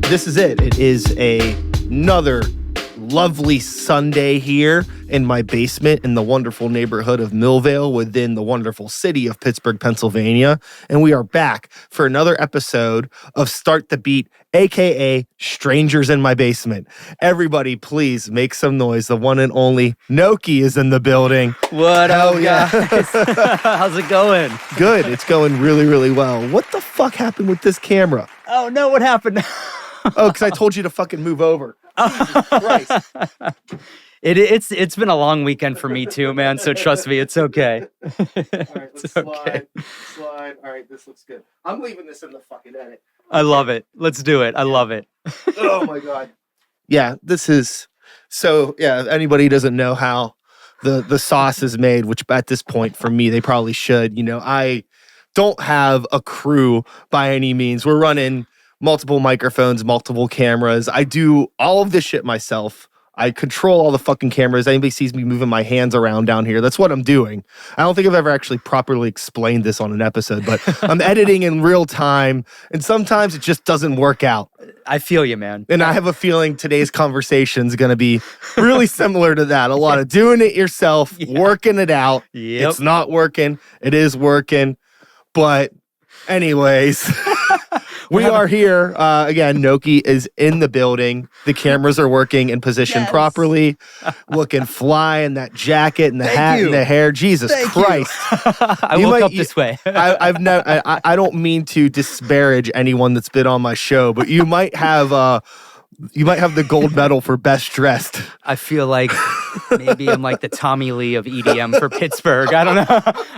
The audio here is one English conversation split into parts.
This is it. It is another lovely Sunday here in my basement in the wonderful neighborhood of Millvale within the wonderful city of Pittsburgh, Pennsylvania. And we are back for another episode of Start the Beat, aka Strangers in My Basement. Everybody, please make some noise. The one and only Noki is in the building. What up, guys? How's it going? Good. It's going really, really well. What the fuck happened with this camera? Oh, no, what happened? Oh, because I told you to fucking move over. Jesus Christ. It's been a long weekend for me too, man. So trust me, it's okay. All right, let's slide. All right, this looks good. I'm leaving this in the fucking edit. I love it. Let's do it. I love it. Oh my God. Yeah, this is so. Yeah, if anybody doesn't know how the sauce is made, which at this point for me they probably should. You know, I don't have a crew by any means. We're running multiple microphones, multiple cameras. I do all of this shit myself. I control all the fucking cameras. Anybody sees me moving my hands around down here, that's what I'm doing. I don't think I've ever actually properly explained this on an episode, but I'm editing in real time, and sometimes it just doesn't work out. I feel you, man. And I have a feeling today's conversation is going to be really similar to that. A lot of doing it yourself, working it out. Yep. It's not working. It is working. But anyways... We are here. Again, Noki is in the building. The cameras are working in position properly. Looking fly in that jacket and the hat and the hair. Jesus Christ. I woke up this way. I don't mean to disparage anyone that's been on my show, but you might have the gold medal for best dressed. I feel like maybe I'm like the Tommy Lee of EDM for Pittsburgh. I don't know.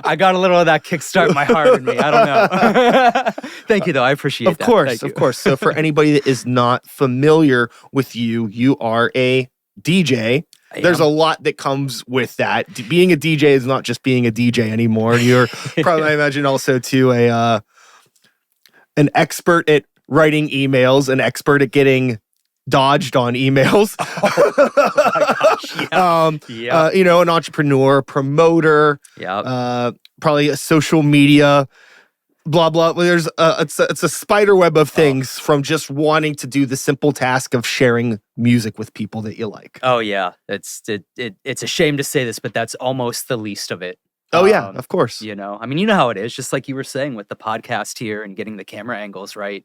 I got a little of that kickstart my heart in me. I don't know. Thank you, though. I appreciate that. Of course. So for anybody that is not familiar with you, you are a DJ. There's a lot that comes with that. Being a DJ is not just being a DJ anymore. You're probably, I imagine, also too an expert at writing emails, an expert at getting dodged on emails. Oh my gosh, yeah. You know, an entrepreneur, promoter, probably a social media, blah, blah. There's it's a spider web of things from just wanting to do the simple task of sharing music with people that you like. Oh, yeah. It's a shame to say this, but that's almost the least of it. Oh, yeah, of course. You know, I mean, you know how it is, just like you were saying with the podcast here and getting the camera angles right.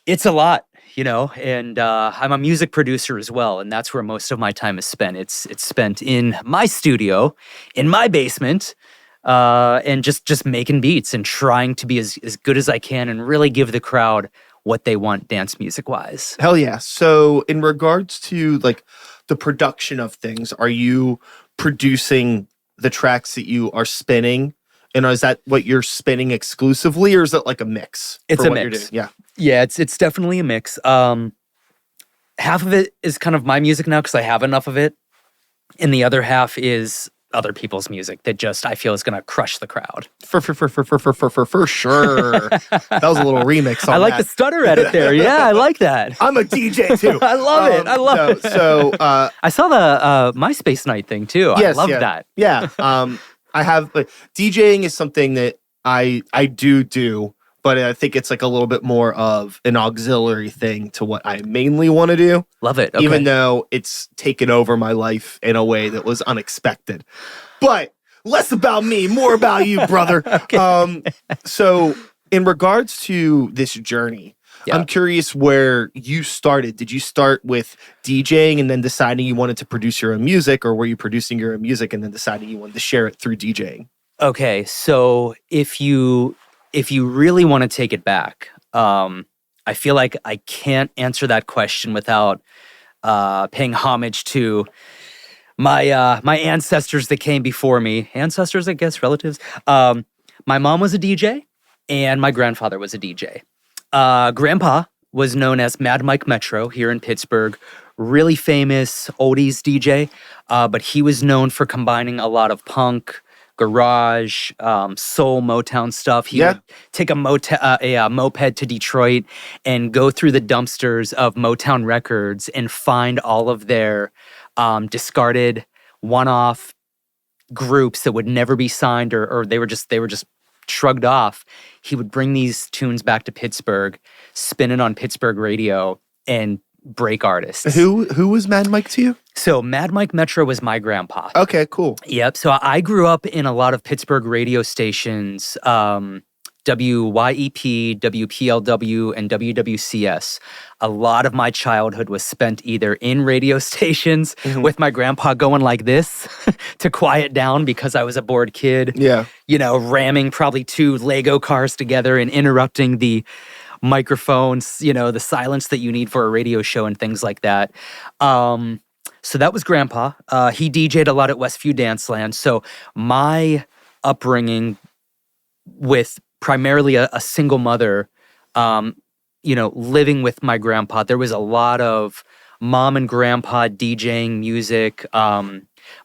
It's a lot, you know, and I'm a music producer as well, and that's where most of my time is spent. It's spent in my studio, in my basement, and just making beats and trying to be as good as I can and really give the crowd what they want dance music-wise. Hell yeah. So in regards to, like, the production of things, are you producing the tracks that you are spinning? And is that what you're spinning exclusively, or is it like a mix? It's a mix. Yeah, it's definitely a mix. Half of it is kind of my music now because I have enough of it, and the other half is other people's music that just I feel is gonna crush the crowd. For sure. That was a little remix on I like the stutter edit there. Yeah, I like that. I'm a DJ too. I love it. I love it. So I saw the MySpace night thing too. Yes, I love that. Yeah. I have DJing is something that I do, but I think it's like a little bit more of an auxiliary thing to what I mainly want to do. Love it. Okay. Even though it's taken over my life in a way that was unexpected. But less about me, more about you, brother. Okay. So in regards to this journey, I'm curious where you started. Did you start with DJing and then deciding you wanted to produce your own music, or were you producing your own music and then deciding you wanted to share it through DJing? Okay, so if you really want to take it back, I feel like I can't answer that question without paying homage to my ancestors that came before me. Ancestors, I guess, relatives. My mom was a DJ, and my grandfather was a DJ. Grandpa was known as Mad Mike Metro here in Pittsburgh, really famous oldies DJ, but he was known for combining a lot of punk, garage, soul, Motown stuff. He would take a moped to Detroit and go through the dumpsters of Motown records and find all of their discarded one-off groups that would never be signed, or they were just shrugged off, he would bring these tunes back to Pittsburgh, spin it on Pittsburgh radio, and break artists. Who was Mad Mike to you? So Mad Mike Metro was my grandpa. Okay, cool. Yep. So I grew up in a lot of Pittsburgh radio stations, WYEP, WPLW, and WWCS. A lot of my childhood was spent either in radio stations with my grandpa going like this to quiet down because I was a bored kid. Yeah. You know, ramming probably 2 Lego cars together and interrupting the microphones, you know, the silence that you need for a radio show and things like that. So that was Grandpa. He DJ'd a lot at Westview Danceland. So my upbringing with primarily a single mother, you know, living with my grandpa, there was a lot of mom and grandpa DJing music.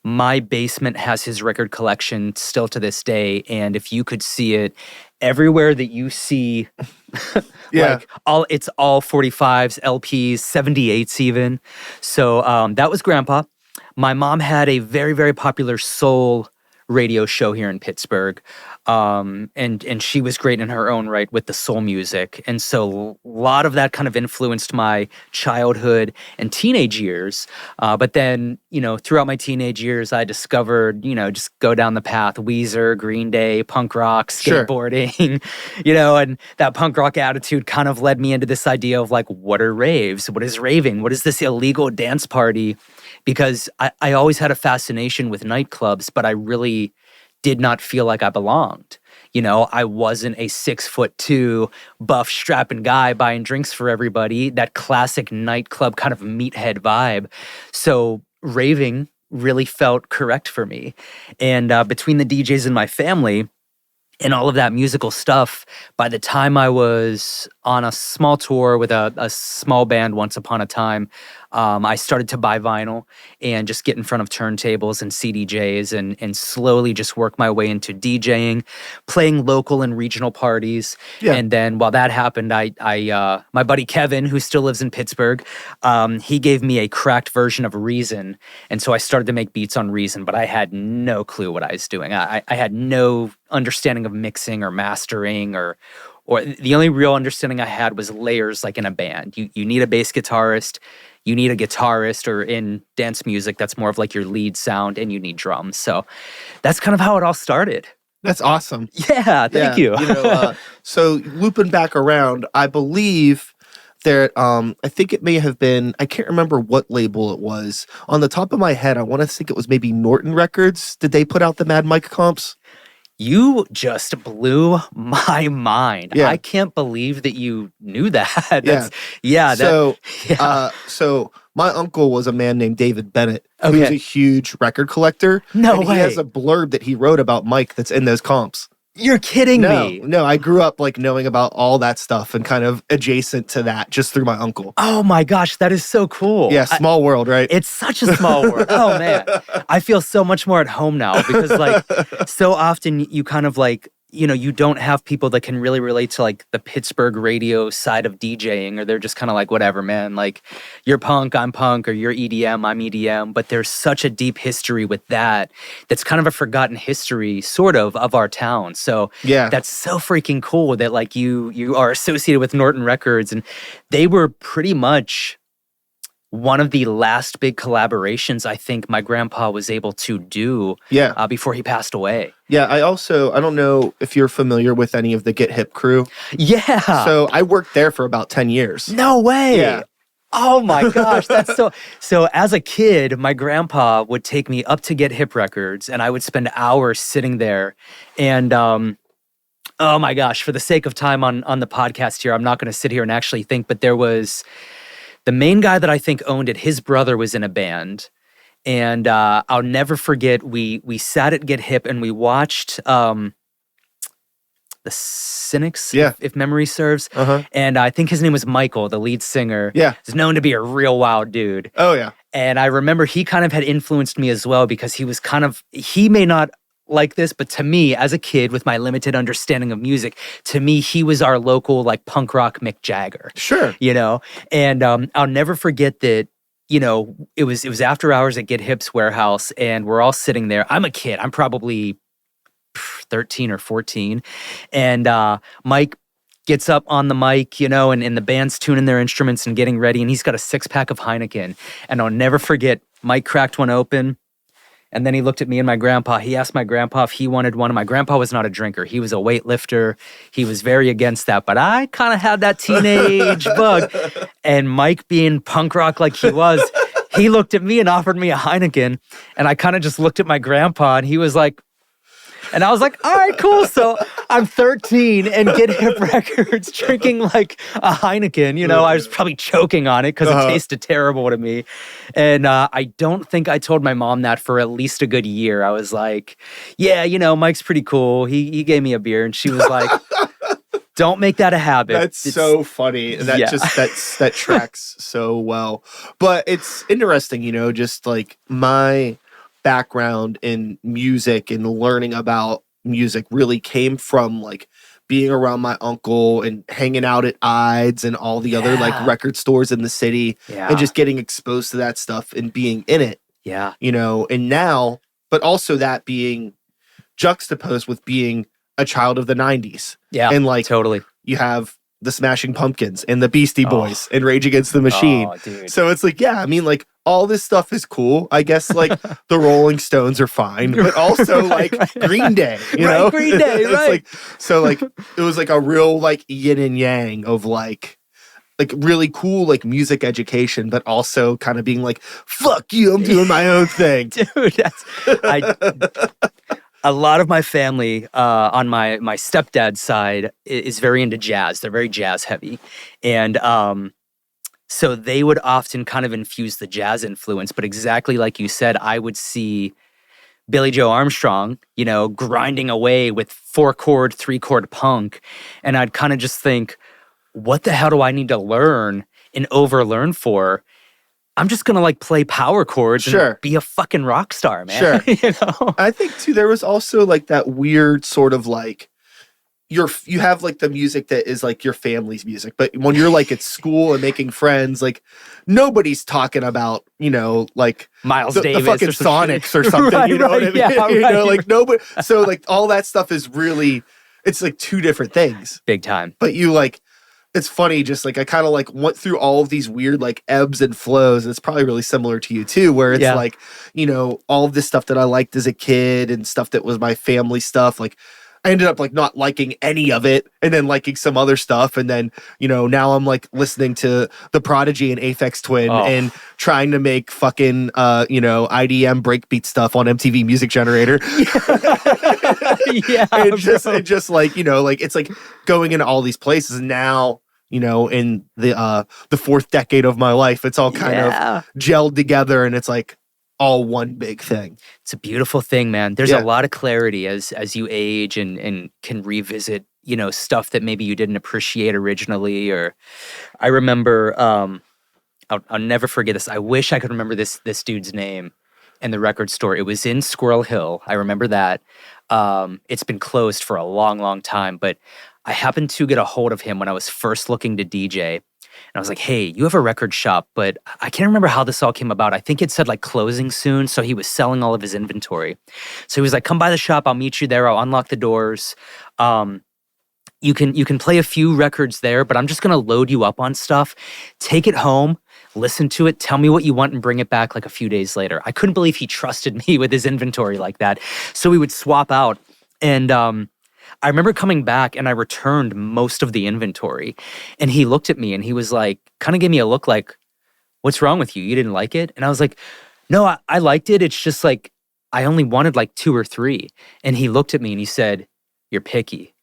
My basement has his record collection still to this day. And if you could see it, everywhere that you see, like it's all 45s, LPs, 78s even. So that was Grandpa. My mom had a very, very popular soul radio show here in Pittsburgh. And she was great in her own right with the soul music. And so a lot of that kind of influenced my childhood and teenage years. But then, you know, throughout my teenage years, I discovered, you know, just go down the path, Weezer, Green Day, punk rock, skateboarding, you know, and that punk rock attitude kind of led me into this idea of like, what are raves? What is raving? What is this illegal dance party? Because I always had a fascination with nightclubs, but I really did not feel like I belonged. You know, I wasn't a 6'2" buff strapping guy buying drinks for everybody, that classic nightclub kind of meathead vibe. So raving really felt correct for me. And between the DJs in my family and all of that musical stuff, by the time I was on a small tour with a small band once upon a time, I started to buy vinyl and just get in front of turntables and CDJs and slowly just work my way into DJing, playing local and regional parties. Yeah. And then while that happened, I my buddy Kevin, who still lives in Pittsburgh, he gave me a cracked version of Reason. And so I started to make beats on Reason, but I had no clue what I was doing. I had no understanding of mixing or mastering or the only real understanding I had was layers like in a band. You need a bass guitarist, you need a guitarist, or in dance music, that's more of like your lead sound, and you need drums. So that's kind of how it all started. That's awesome. Yeah, thank you. You know, so looping back around, I believe there, I think it may have been, I can't remember what label it was. On the top of my head, I want to think it was maybe Norton Records. Did they put out the Mad Mike comps? You just blew my mind. Yeah. I can't believe that you knew that. So my uncle was a man named David Bennett, who's a huge record collector. No way. He has a blurb that he wrote about Mike that's in those comps. You're kidding me. No, I grew up like knowing about all that stuff and kind of adjacent to that just through my uncle. Oh my gosh, that is so cool. Yeah, small world, right? It's such a small world. Oh man. I feel so much more at home now because like so often you kind of like, you know, you don't have people that can really relate to like the Pittsburgh radio side of DJing, or they're just kind of like, whatever, man, like you're punk, I'm punk, or you're EDM, I'm EDM. But there's such a deep history with that. That's kind of a forgotten history sort of our town. So yeah, that's so freaking cool that like you are associated with Norton Records, and they were pretty much one of the last big collaborations I think my grandpa was able to do before he passed away. Yeah, I don't know if you're familiar with any of the Get Hip crew. Yeah. So I worked there for about 10 years. No way. Yeah. Oh my gosh, that's so as a kid, my grandpa would take me up to Get Hip Records and I would spend hours sitting there. And oh my gosh, for the sake of time on the podcast here, I'm not going to sit here and actually think, but there was the main guy that I think owned it, his brother was in a band. And I'll never forget, we sat at Get Hip and we watched the Cynics, if memory serves. And I think his name was Michael, the lead singer. Yeah. He's known to be a real wild dude. Oh, yeah. And I remember he kind of had influenced me as well because he was he may not like this, but to me, as a kid with my limited understanding of music, to me, he was our local like punk rock Mick Jagger. Sure. You know? And I'll never forget that, you know, it was after hours at Get Hip's warehouse and we're all sitting there. I'm a kid. I'm probably 13 or 14. And Mike gets up on the mic, you know, and the band's tuning their instruments and getting ready. And he's got a 6-pack of Heineken. And I'll never forget, Mike cracked one open. And then he looked at me and my grandpa. He asked my grandpa if he wanted one. And my grandpa was not a drinker. He was a weightlifter. He was very against that. But I kind of had that teenage bug. And Mike, being punk rock like he was, he looked at me and offered me a Heineken. And I kind of just looked at my grandpa and he was like, and I was like, all right, cool. So I'm 13 and Get Hip Records drinking like a Heineken. You know, I was probably choking on it because it tasted terrible to me. And I don't think I told my mom that for at least a good year. I was like, yeah, you know, Mike's pretty cool. He gave me a beer. And she was like, don't make that a habit. It's so funny. That that tracks so well. But it's interesting, you know, just like my background in music and learning about music really came from like being around my uncle and hanging out at Ides and all the other like record stores in the city and just getting exposed to that stuff and being in it. Yeah. You know, and now, but also that being juxtaposed with being a child of the 90s. Yeah. And like totally. You have the Smashing Pumpkins and the Beastie Boys and Rage Against the Machine. So it's like, yeah, I mean, like all this stuff is cool. I guess like the Rolling Stones are fine, but also like Green Day, you know? Green Day, it's right. like, so like it was like a real like yin and yang of like really cool like music education, but also kind of being like, fuck you, I'm doing my own thing. Dude, a lot of my family on my stepdad's side is very into jazz. They're very jazz heavy. And so they would often kind of infuse the jazz influence. But exactly like you said, I would see Billy Joe Armstrong, you know, grinding away with 4-chord, 3-chord punk. And I'd kind of just think, what the hell do I need to learn and overlearn for? I'm just gonna like play power chords and be a fucking rock star, man. Sure. You know? I think too, there was also like that weird sort of like you have like the music that is like your family's music, but when you're like at school and making friends, like nobody's talking about, you know, like Miles the Davis fucking or Sonics or something, you know what I mean? Yeah, you know, like nobody. So like all that stuff is really, it's like two different things. Big time. But you like, it's funny, just like I kind of like went through all of these weird like ebbs and flows. And it's probably really similar to you too, where it's like, you know, all of this stuff that I liked as a kid and stuff that was my family stuff. Like I ended up like not liking any of it and then liking some other stuff. And then, you know, now I'm like listening to The Prodigy and Aphex Twin and trying to make fucking, you know, IDM breakbeat stuff on MTV Music Generator. and just like, you know, like it's like going into all these places. And now, you know, in the fourth decade of my life, it's all kind of gelled together and it's like all one big thing. It's a beautiful thing, man. There's a lot of clarity as you age and can revisit, you know, stuff that maybe you didn't appreciate originally. Or I remember, I'll never forget this. I wish I could remember this dude's name in the record store. It was in Squirrel Hill. I remember that. It's been closed for a long, long time, but I happened to get a hold of him when I was first looking to DJ. And I was like, hey, you have a record shop, but I can't remember how this all came about. I think it said like closing soon. So he was selling all of his inventory. So he was like, come by the shop. I'll meet you there. I'll unlock the doors. You can play a few records there, but I'm just going to load you up on stuff. Take it home, listen to it, tell me what you want and bring it back like a few days later. I couldn't believe he trusted me with his inventory like that. So we would swap out. And I remember coming back and I returned most of the inventory. And he looked at me and he was like, kind of gave me a look like, what's wrong with you? You didn't like it? And I was like, no, I liked it. It's just like, I only wanted like 2 or 3. And he looked at me and he said, you're picky.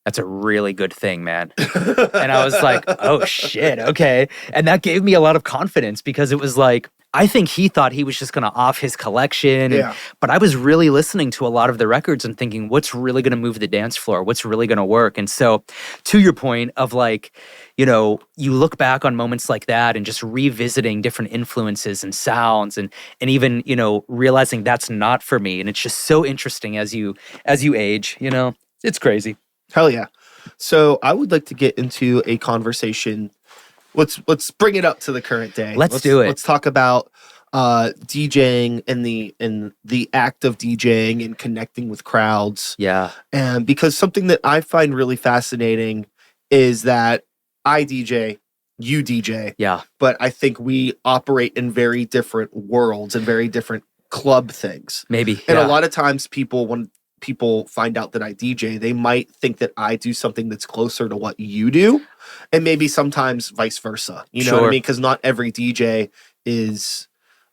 That's a really good thing, man. And I was like, oh shit, okay. And that gave me a lot of confidence because it was like, I think he thought he was just going to off his collection. But I was really listening to a lot of the records and thinking, what's really going to move the dance floor? What's really going to work? And so to your point of like, you know, you look back on moments like that and just revisiting different influences and sounds and even, you know, realizing that's not for me. And it's just so interesting as you age, you know, it's crazy. Hell yeah. So I would like to get into a conversation. Let's bring it up to the current day. Let's do it. Let's talk about DJing and the act of DJing and connecting with crowds. Yeah. And because something that I find really fascinating is that I DJ, you DJ, Yeah. but I think we operate in very different worlds and very different club things. Maybe. And yeah. a lot of times when people find out that I DJ, they might think that I do something that's closer to what you do. And maybe sometimes vice versa. You know what I Sure. mean? Because not every DJ is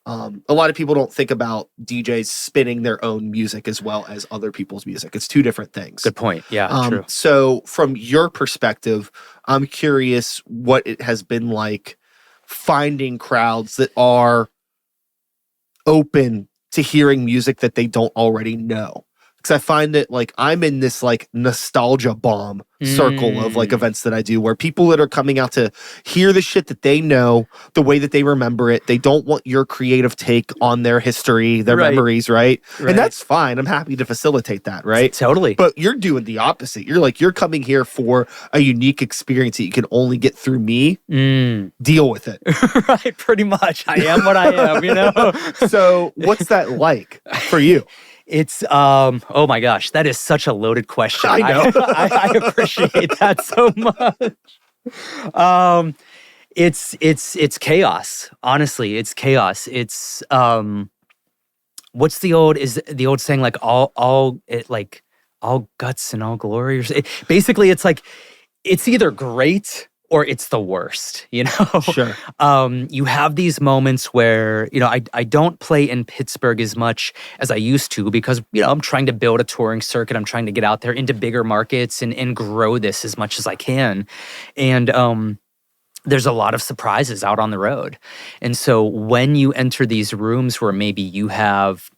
a lot of people don't think about DJs spinning their own music as well as other people's music. It's two different things. Good point. Yeah, true. So from your perspective, I'm curious what it has been like finding crowds that are open to hearing music that they don't already know. Because I find that like I'm in this like nostalgia bomb circle of like events that I do where people that are coming out to hear the shit that they know, the way that they remember it. They don't want your creative take on their history, their memories, right? And that's fine. I'm happy to facilitate that, right? Totally. But you're doing the opposite. You're coming here for a unique experience that you can only get through me. Deal with it. Right, pretty much. I am what I am, you know? So what's that like for you? It's oh my gosh, that is such a loaded question. I know. I appreciate that so much. It's chaos. Honestly, it's chaos. It's what's the old saying like all guts and all glory, or basically it's like it's either great or it's the worst, you know? Sure. You have these moments where, you know, I don't play in Pittsburgh as much as I used to because, you know, I'm trying to build a touring circuit. I'm trying to get out there into bigger markets and grow this as much as I can. And there's a lot of surprises out on the road. And so when you enter these rooms where maybe you have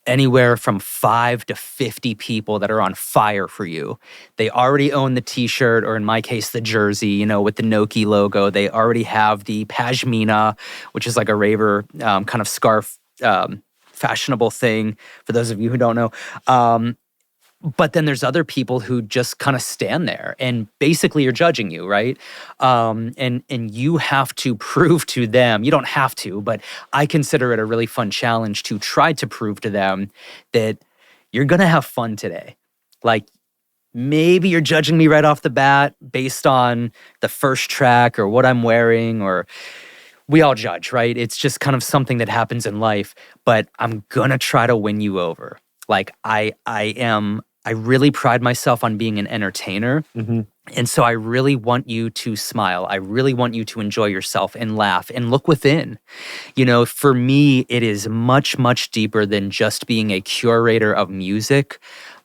anywhere from 5 to 50 people that are on fire for you. They already own the t-shirt, or in my case, the jersey, you know, with the Noki logo. They already have the pashmina, which is like a raver kind of scarf, fashionable thing, for those of you who don't know. But then there's other people who just kind of stand there and basically are judging you, right? And you have to prove to them, you don't have to, but I consider it a really fun challenge to try to prove to them that you're gonna have fun today. Like, maybe you're judging me right off the bat based on the first track or what I'm wearing, or we all judge, right? It's just kind of something that happens in life, but I'm gonna try to win you over. Like I really pride myself on being an entertainer. Mm-hmm. And so I really want you to smile. I really want you to enjoy yourself and laugh and look within. You know, for me, it is much, much deeper than just being a curator of music.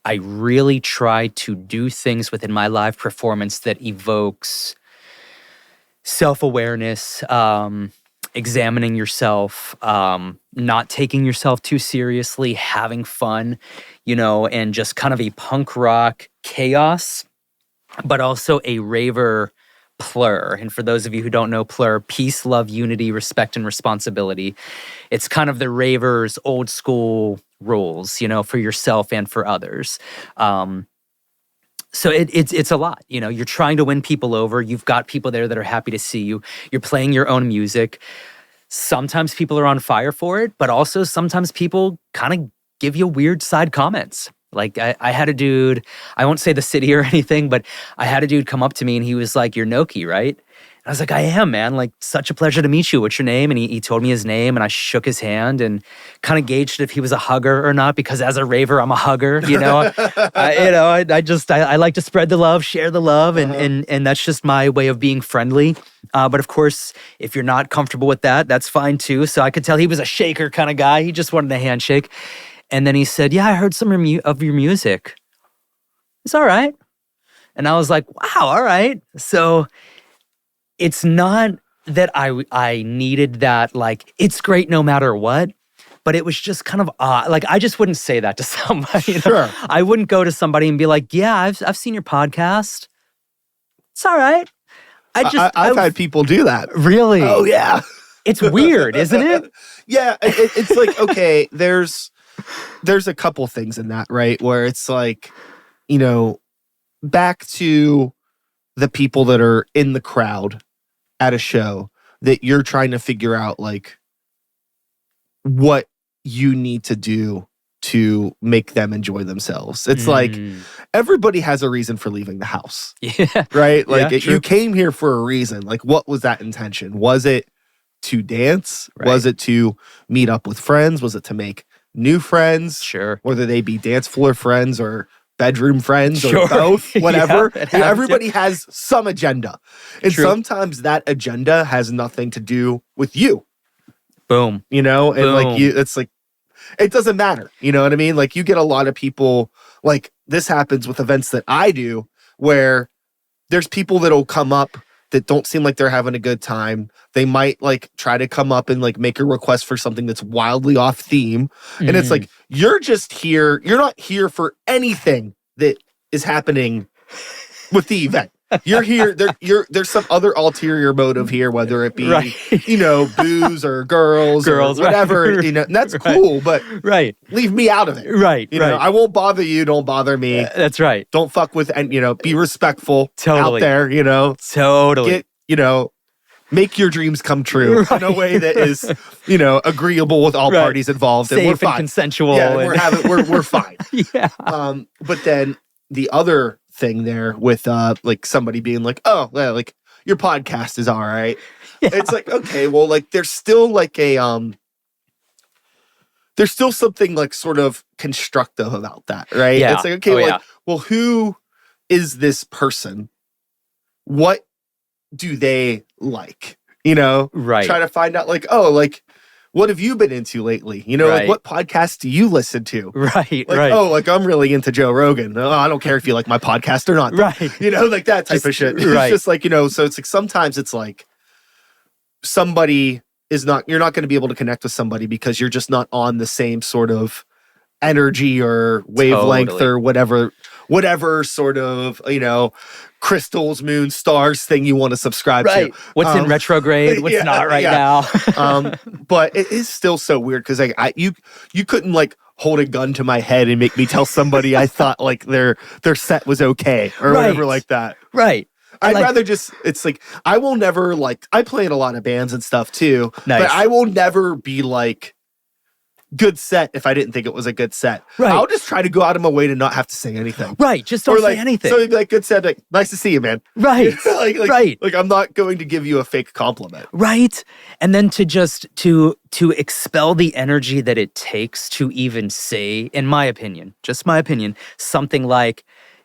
I really try to do things within my live performance that evokes self-awareness, examining yourself, not taking yourself too seriously, having fun, you know, and just kind of a punk rock chaos, but also a raver plur. And for those of you who don't know plur, peace, love, unity, respect, and responsibility. It's kind of the raver's old school rules, you know, for yourself and for others. So it's a lot, you know, you're trying to win people over. You've got people there that are happy to see you. You're playing your own music. Sometimes people are on fire for it, but also sometimes people kind of give you weird side comments. Like I had a dude, I won't say the city or anything, but I had a dude come up to me and he was like, "You're Noki, right?" And I was like, "I am, man. Like, such a pleasure to meet you. What's your name?" And he told me his name, and I shook his hand and kind of gauged if he was a hugger or not, because as a raver, I'm a hugger, you know. I like to spread the love, share the love, and that's just my way of being friendly. But of course, if you're not comfortable with that, that's fine too. So I could tell he was a shaker kind of guy. He just wanted a handshake. And then he said, "Yeah, I heard some of your music. It's all right." And I was like, "Wow, all right." So it's not that I needed that, like, it's great no matter what, but it was just kind of odd. Like, I just wouldn't say that to somebody. You know? Sure. I wouldn't go to somebody and be like, "Yeah, I've seen your podcast. It's all right." I've had people do that. Really? Oh, yeah. It's weird, isn't it? Yeah, it's like, okay, there's a couple things in that, right? Where it's like, you know, back to the people that are in the crowd at a show that you're trying to figure out, like, what you need to do to make them enjoy themselves. It's like everybody has a reason for leaving the house. Yeah. Right? Like Yeah, you came here for a reason. Like what was that intention? Was it to dance? Right. Was it to meet up with friends? Was it to make new friends? Sure. Whether they be dance floor friends or bedroom friends Sure. or both, whatever. Yeah, You know, everybody has some agenda. And True. sometimes that agenda has nothing to do with you. Boom. You know? And Boom. like it's like it doesn't matter. You know what I mean? Like you get a lot of people, like this happens with events that I do where there's people that'll come up that don't seem like they're having a good time. They might like try to come up and like make a request for something that's wildly off theme. And it's like, you're just here. You're not here for anything that is happening with the event. You're here. There's some other ulterior motive here, whether it be, you know, booze or girls or whatever, you know, and that's cool, but leave me out of it. You know, I won't bother you. Don't bother me. That's right. Don't fuck with, and, you know, be respectful out there, you know. Get, you know, make your dreams come true in a way that is, you know, agreeable with all parties involved. Safe and we're fine. And consensual. Yeah, we're fine. Yeah. But then the other thing there with like somebody being like, oh, well, like your podcast is all right. Yeah. It's like, okay, well, like there's still like a there's still something like sort of constructive about that, right? Yeah. It's like, okay, well, who is this person? What do they like? You know? Right. Try to find out like, oh, like what have you been into lately? You know, like what podcasts do you listen to? Like, oh, like I'm really into Joe Rogan. Oh, I don't care if you like my podcast or not. You know, like that type of shit. It's just like, you know, so it's like sometimes it's like somebody is not, you're not going to be able to connect with somebody because you're just not on the same sort of energy or wavelength or whatever sort of, you know, crystals, moons, stars thing you want to subscribe to. What's in retrograde? What's not now? But it is still so weird because like you couldn't like hold a gun to my head and make me tell somebody I thought like their set was okay or whatever like that. I'd rather just, it's like, I will never like, I play in a lot of bands and stuff too, but I will never be like, good set if I didn't think it was a good set. I'll just try to go out of my way to not have to say anything. Just don't say anything. So it'd be like, good set, like, nice to see you, man. Like I'm not going to give you a fake compliment. And then to just to expel the energy that it takes to even say, in my opinion, just my opinion, something like,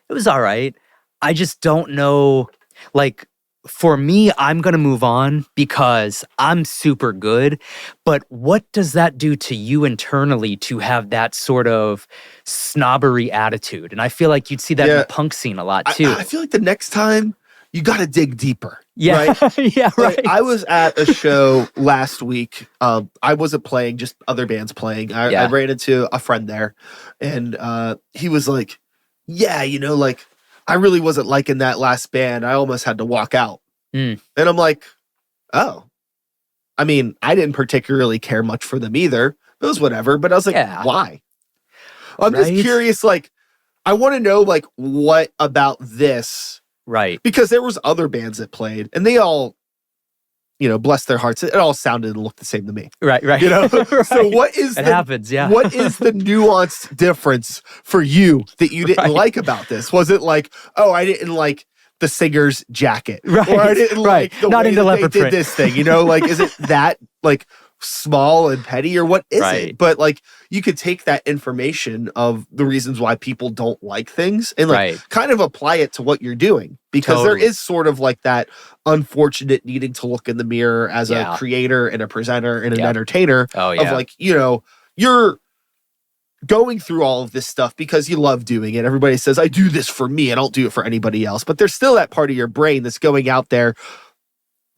it was all right. I just don't know, like, for me, I'm going to move on because I'm super good. But what does that do to you internally to have that sort of snobbery attitude? And I feel like you'd see that in the punk scene a lot too. I feel like the next time you got to dig deeper. Right? Like, I was at a show last week. I wasn't playing, just other bands playing. I ran into a friend there and he was like, yeah, you know, like, I really wasn't liking that last band. I almost had to walk out. And I'm like, oh. I mean, I didn't particularly care much for them either. It was whatever. But I was like, why? I'm just curious, like, I want to know, like, what about this? Because there was other bands that played, and they all, you know, bless their hearts, it all sounded and looked the same to me. You know? So what is what is the nuanced difference for you that you didn't like about this? Was it like, oh, I didn't like the singer's jacket? Or I didn't like the way that they did this thing, you know? Like, is it that, like, small and petty, or what is it? But, like, you could take that information of the reasons why people don't like things and, like, kind of apply it to what you're doing. Because there is sort of, like, that unfortunate needing to look in the mirror as a creator and a presenter and an entertainer of, like, you know, you're going through all of this stuff because you love doing it. Everybody says, I do this for me. I don't do it for anybody else. But there's still that part of your brain that's going out there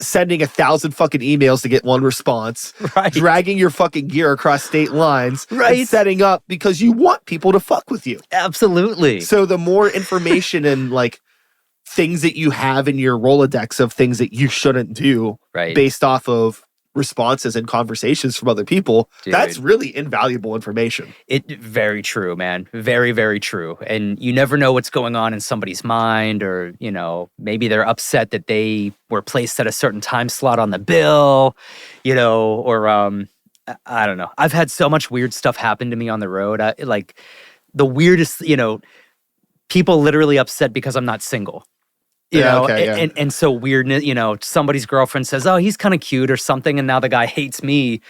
sending 1,000 fucking emails to get one response, dragging your fucking gear across state lines, and setting up because you want people to fuck with you. Absolutely. So the more information and like things that you have in your Rolodex of things that you shouldn't do based off of responses and conversations from other people, that's really invaluable information. Very true, man. Very, very true. And you never know what's going on in somebody's mind, or, you know, maybe they're upset that they were placed at a certain time slot on the bill, you know, or I don't know. I've had so much weird stuff happen to me on the road. Like the weirdest, people literally upset because I'm not single. Okay, yeah. And so weirdness, somebody's girlfriend says, "Oh, he's kind of cute" or something, and now the guy hates me.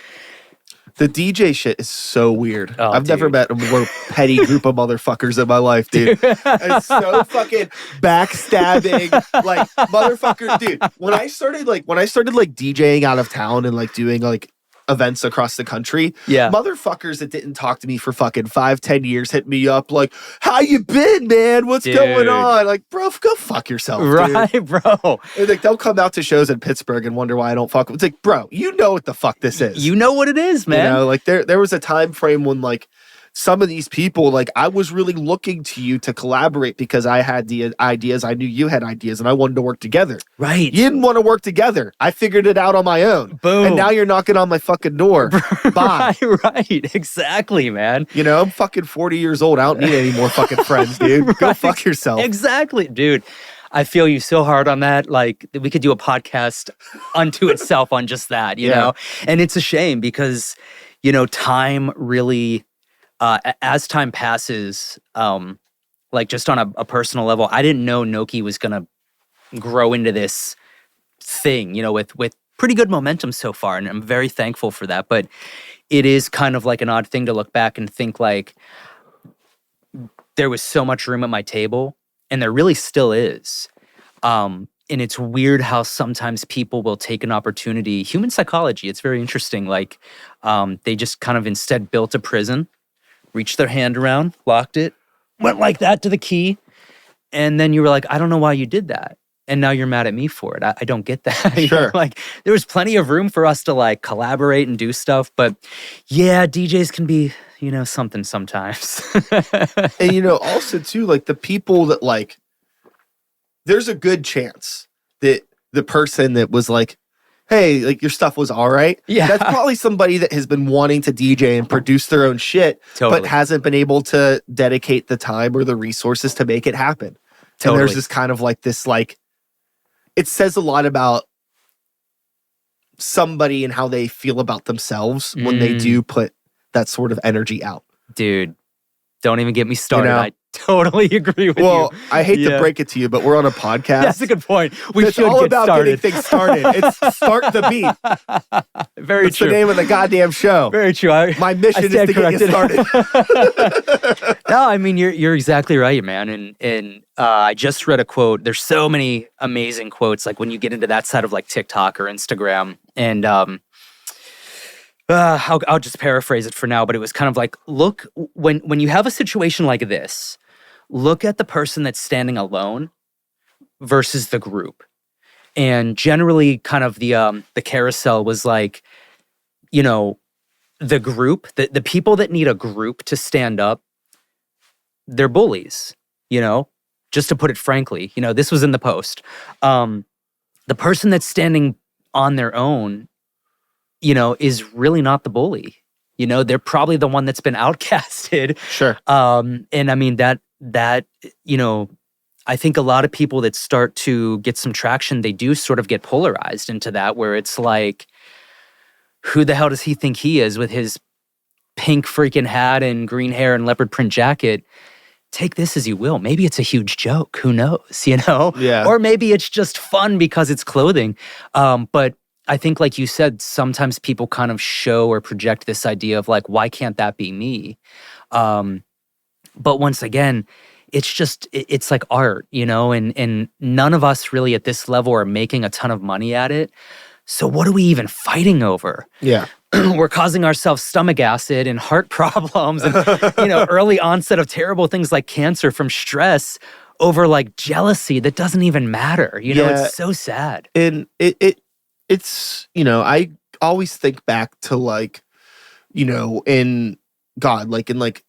The DJ shit is so weird. Oh, I've never met a more petty group of motherfuckers in my life, dude. It's so fucking backstabbing, like motherfucker, dude. When I started DJing out of town and like doing like events across the country, motherfuckers that didn't talk to me for fucking 5-10 years hit me up like, "How you been, man? What's going on?" Like, bro, go fuck yourself, right, dude. Bro. And like they'll come out to shows in Pittsburgh and wonder why I don't fuck with. It's like, bro, you know what the fuck this is. You know what it is, man. Like there was a time frame when like some of these people, like I was really looking to you to collaborate because I had the ideas. I knew you had ideas and I wanted to work together. Right. You didn't want to work together. I figured it out on my own. Boom. And now you're knocking on my fucking door. Bye. Right. Exactly, man. I'm fucking 40 years old. I don't need any more fucking friends, dude. Right. Go fuck yourself. Exactly, dude. I feel you so hard on that. Like we could do a podcast unto itself on just that, you know? And it's a shame because, time really, as time passes, like just on a personal level, I didn't know Noki was going to grow into this thing, with pretty good momentum so far. And I'm very thankful for that. But it is kind of like an odd thing to look back and think like there was so much room at my table. And there really still is. And it's weird how sometimes people will take an opportunity. Human psychology, it's very interesting. Like they just kind of instead built a prison, reached their hand around, locked it, went like that to the key. And then you were like, I don't know why you did that. And now you're mad at me for it. I don't get that. Sure. Like there was plenty of room for us to like collaborate and do stuff. But yeah, DJs can be, something sometimes. And also too, like the people that like, there's a good chance that the person that was like, "Hey, like your stuff was all right." Yeah. That's probably somebody that has been wanting to DJ and produce their own shit, Totally. but hasn't been able to dedicate the time or the resources to make it happen. Totally. And there's this kind of like this, like, it says a lot about somebody and how they feel about themselves when they do put that sort of energy out. Dude, don't even get me started. I totally agree with you. Well, I hate to break it to you, but we're on a podcast. That's a good point. It's all about getting things started. It's start the beat. Very That's true. the name of the goddamn show. Very true. My mission is to get you started. No, I mean you're exactly right, man. And I just read a quote. There's so many amazing quotes. Like when you get into that side of like TikTok or Instagram, and I'll just paraphrase it for now. But it was kind of like, look, when you have a situation like this, look at the person that's standing alone versus the group. And generally kind of the carousel was like, the group, the people that need a group to stand up, they're bullies, just to put it frankly. This was in the post. The person that's standing on their own, is really not the bully. They're probably the one that's been outcasted. Sure. And I mean that, I think a lot of people that start to get some traction, they do sort of get polarized into that, where it's like, who the hell does he think he is with his pink freaking hat and green hair and leopard print jacket? Take this as you will. Maybe it's a huge joke. Who knows, Yeah. Or maybe it's just fun because it's clothing. But I think, like you said, sometimes people kind of show or project this idea of like, why can't that be me? But once again, it's like art, and none of us really at this level are making a ton of money at it. So what are we even fighting over? Yeah. We're causing ourselves stomach acid and heart problems and, early onset of terrible things like cancer from stress over like jealousy that doesn't even matter. It's so sad. And it's, I always think back to like, in God, like in like,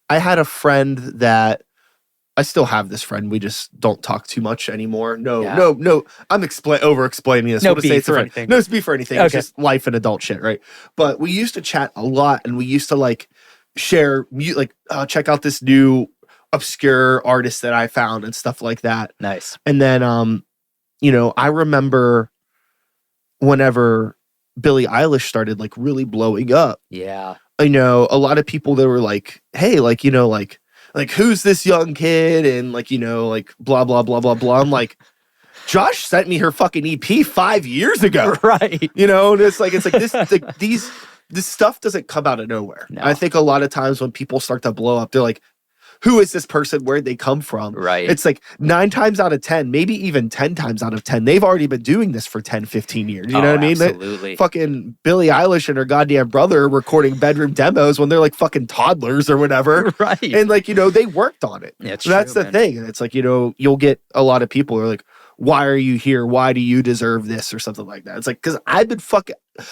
I had a friend that I still have this friend. We just don't talk too much anymore. No. I'm over explaining this. No We'll just say beef it's a or friend. anything. No beef or anything. Okay. It's just life and adult shit, right? But we used to chat a lot, and we used to like share, check out this new obscure artist that I found and stuff like that. Nice. And then, I remember whenever Billie Eilish started like really blowing up, Yeah. I know a lot of people that were like, hey, like, like who's this young kid? And like, like blah, blah, blah, blah, blah. I'm like, Josh sent me her fucking EP 5 years ago. Right. And it's like this stuff doesn't come out of nowhere. No. I think a lot of times when people start to blow up, they're like, who is this person? Where'd they come from? Right. It's like 9 times out of 10, maybe even 10 times out of 10, they've already been doing this for 10, 15 years. You know what I mean? Absolutely. Fucking Billie Eilish and her goddamn brother are recording bedroom demos when they're like fucking toddlers or whatever. Right. And like, they worked on it. Yeah, it's that's true, the man. thing. And it's like, you'll get a lot of people who are like, why are you here? Why do you deserve this or something like that? It's like, because I've been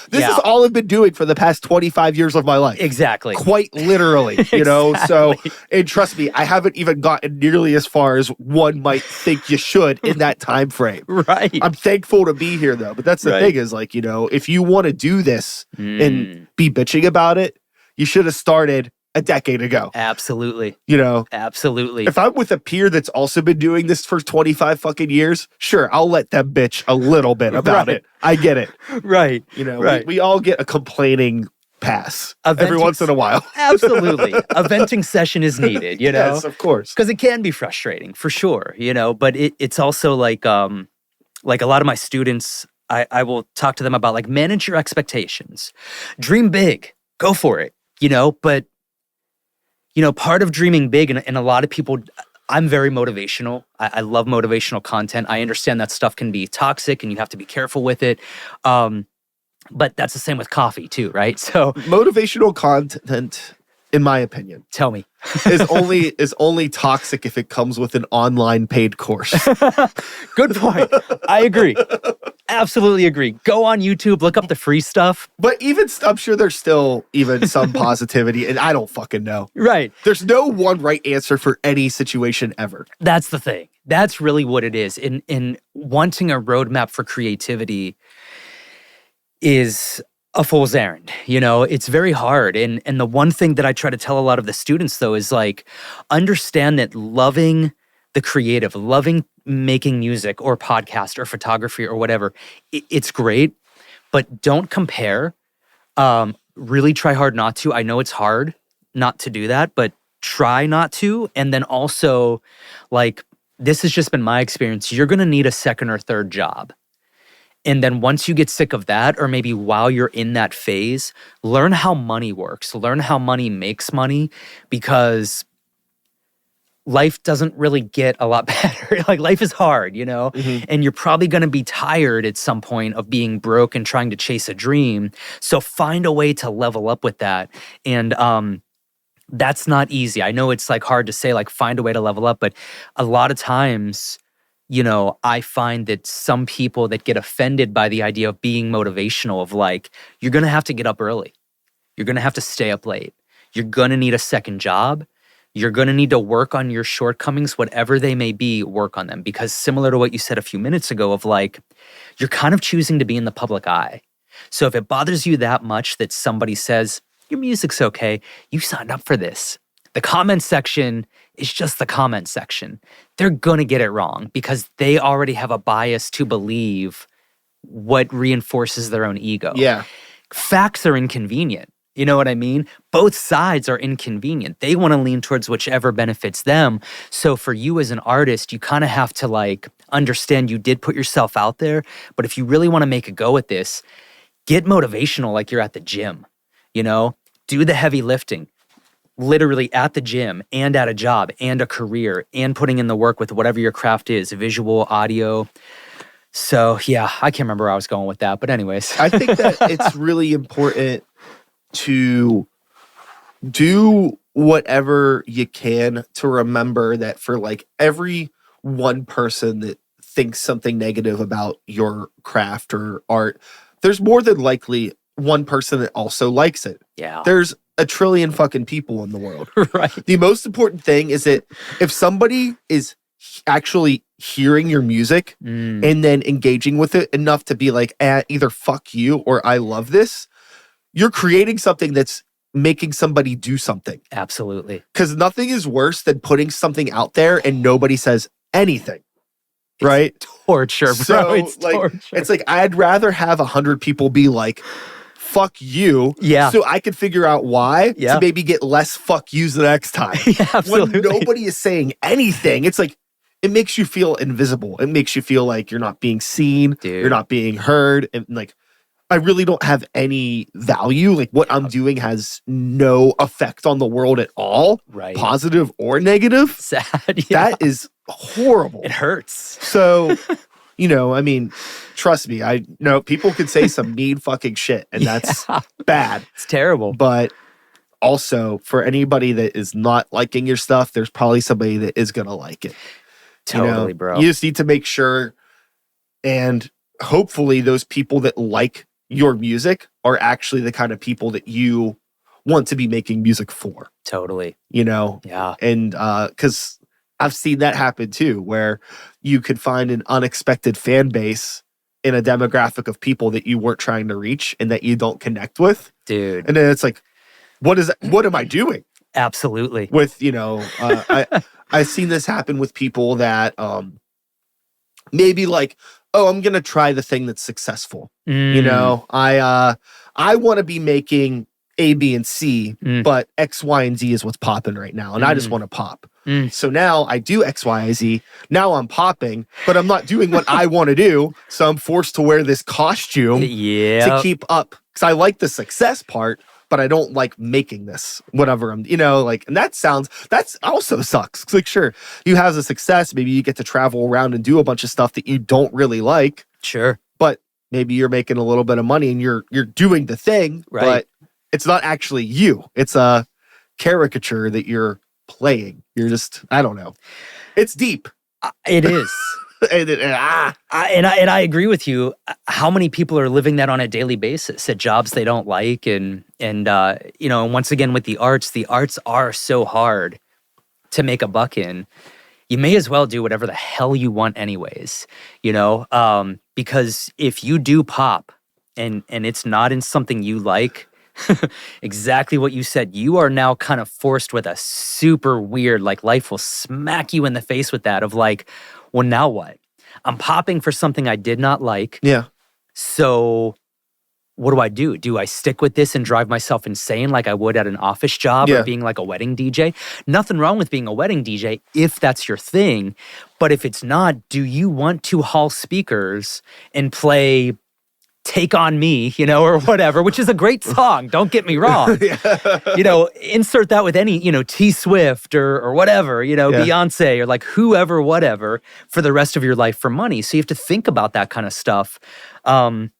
this is all I've been doing for the past 25 years of my life. Exactly. Quite literally, So, and trust me, I haven't even gotten nearly as far as one might think you should in that time frame. Right. I'm thankful to be here though. But that's the thing is like, if you want to do this and be bitching about it, you should have started a decade ago. Absolutely. Absolutely. If I'm with a peer that's also been doing this for 25 fucking years, sure, I'll let them bitch a little bit about it. I get it. Right. We all get a complaining pass every once in a while. Absolutely. A venting session is needed, Yes, of course. Because it can be frustrating for sure, but it's also like a lot of my students, I will talk to them about like manage your expectations. Dream big. Go for it. But part of dreaming big, and a lot of people, I'm very motivational. I love motivational content. I understand that stuff can be toxic and you have to be careful with it. But that's the same with coffee too, right? So motivational content, in my opinion, tell me, is only toxic if it comes with an online paid course. Good point. I agree. Absolutely agree. Go on YouTube, look up the free stuff. But even, I'm sure there's still even some positivity, and I don't fucking know. Right. There's no one right answer for any situation ever. That's the thing. That's really what it is. In wanting a roadmap for creativity is a fool's errand. It's very hard. And the one thing that I try to tell a lot of the students though is like, understand that loving the creative, loving making music or podcast or photography or whatever, it's great, but don't compare. Really try hard not to. I know it's hard not to do that, but try not to. And then also, like, this has just been my experience. You're going to need a second or third job. And then once you get sick of that, or maybe while you're in that phase, learn how money works. Learn how money makes money, because life doesn't really get a lot better. Like, life is hard, and you're probably going to be tired at some point of being broke and trying to chase a dream. So find a way to level up with that. And that's not easy. I know it's like hard to say, like, find a way to level up, but a lot of times, I find that some people that get offended by the idea of being motivational, of like, you're going to have to get up early. You're going to have to stay up late. You're going to need a second job. You're going to need to work on your shortcomings, whatever they may be, work on them. Because similar to what you said a few minutes ago of like, you're kind of choosing to be in the public eye. So if it bothers you that much that somebody says, your music's okay, you signed up for this. The comment section is just the comment section. They're going to get it wrong because they already have a bias to believe what reinforces their own ego. Yeah. Facts are inconvenient. You know what I mean? Both sides are inconvenient. They want to lean towards whichever benefits them. So for you as an artist, you kind of have to like understand you did put yourself out there, but if you really want to make a go at this, get motivational like you're at the gym, do the heavy lifting. Literally at the gym and at a job and a career and putting in the work with whatever your craft is, visual, audio. So yeah, I can't remember where I was going with that, but anyways. I think that it's really important to do whatever you can to remember that for like every one person that thinks something negative about your craft or art, there's more than likely one person that also likes it. Yeah. There's a trillion fucking people in the world. Right. The most important thing is that if somebody is actually hearing your music and then engaging with it enough to be like, either fuck you or I love this, you're creating something that's making somebody do something. Absolutely. Because nothing is worse than putting something out there and nobody says anything. right? Torture, bro. So It's like, torture. it's like I'd rather have 100 people be like, fuck you, Yeah. so I could figure out why Yeah. to maybe get less fuck yous the next time. Yeah, absolutely. When nobody is saying anything, it's like, it makes you feel invisible. It makes you feel like you're not being seen, Dude. you're not being heard, and like, I really don't have any value. Like, what I'm doing has no effect on the world at all, Right. positive or negative. Sad. Yeah. That is horrible. It hurts. So, you know, I mean, trust me, I know people could say some mean fucking shit, and that's Yeah. bad. It's terrible. But also, for anybody that is not liking your stuff, there's probably somebody that is going to like it. Totally, you know? bro. You just need to make sure, and hopefully those people that like your music are actually the kind of people that you want to be making music for, Totally. you know? Yeah. And because I've seen that happen too, where you could find an unexpected fan base in a demographic of people that you weren't trying to reach and that you don't connect with. Dude. And then it's like, what am I doing? Absolutely. With, you know, I've seen this happen with people that maybe like, oh, I'm gonna try the thing that's successful. You know, I want to be making A, B, and C, but X, Y, and Z is what's popping right now, and I just want to pop. So now I do X, Y, and Z. Now I'm popping, but I'm not doing what I want to do. So I'm forced to wear this costume to keep up, because I like the success part, but I don't like making this, whatever I'm, you know, like, and that's also sucks. It's like, sure, you have the success, maybe you get to travel around and do a bunch of stuff that you don't really like. Sure. But maybe you're making a little bit of money and you're doing the thing, right, but it's not actually you. It's a caricature that you're playing. You're just, I don't know. It's deep. It is. and I agree with you. How many people are living that on a daily basis at jobs they don't like, and you know, once again with the arts are so hard to make a buck in. You may as well do whatever the hell you want, anyways. You know, because if you do pop, and it's not in something you like, exactly what you said, you are now kind of forced with a super weird, like, life will smack you in the face with that of like, well, now what? I'm popping for something I did not like. Yeah. So what do? Do I stick with this and drive myself insane like I would at an office job or being like a wedding DJ? Nothing wrong with being a wedding DJ if that's your thing. But if it's not, do you want to haul speakers and play Take On Me, you know, or whatever, which is a great song, don't get me wrong. You know, insert that with any, you know, T Swift or whatever, you know, Beyonce or like whoever, whatever, for the rest of your life for money. So you have to think about that kind of stuff. And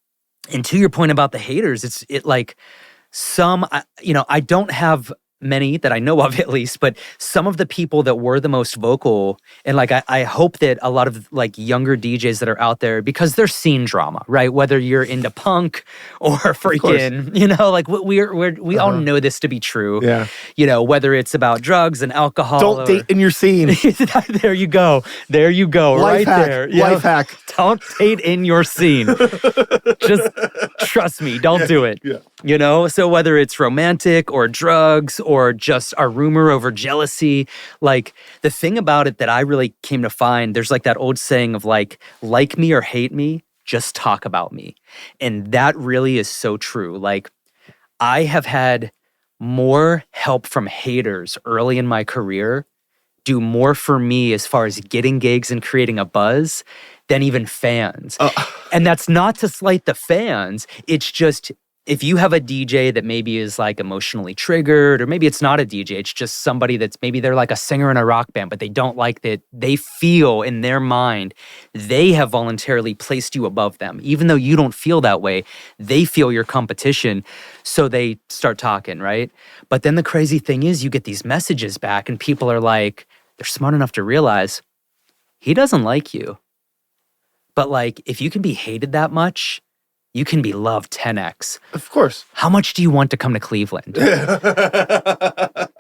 to your point about the haters, it like some, you know, I don't have many that I know of at least, but some of the people that were the most vocal, and like I hope that a lot of like younger DJs that are out there, because there's scene drama, right? Whether you're into punk or freaking, you know, like we all know this to be true. Yeah. You know, whether it's about drugs and alcohol. Don't date in your scene. There you go. There you go. Life right hack. there. Life hack. Don't date in your scene. Just trust me. Don't do it. Yeah. You know, so whether it's romantic or drugs or just a rumor over jealousy, like the thing about it that I really came to find, there's like that old saying of like me or hate me, just talk about me. And that really is so true. Like I have had more help from haters early in my career do more for me as far as getting gigs and creating a buzz than even fans. And that's not to slight the fans. It's just, if you have a DJ that maybe is like emotionally triggered, or maybe it's not a DJ, it's just somebody that's maybe they're like a singer in a rock band, but they don't like that. They feel in their mind, they have voluntarily placed you above them. Even though you don't feel that way, they feel your competition. So they start talking, right? But then the crazy thing is you get these messages back and people are like, they're smart enough to realize he doesn't like you. But like, if you can be hated that much, you can be loved 10x. Of course. How much do you want to come to Cleveland?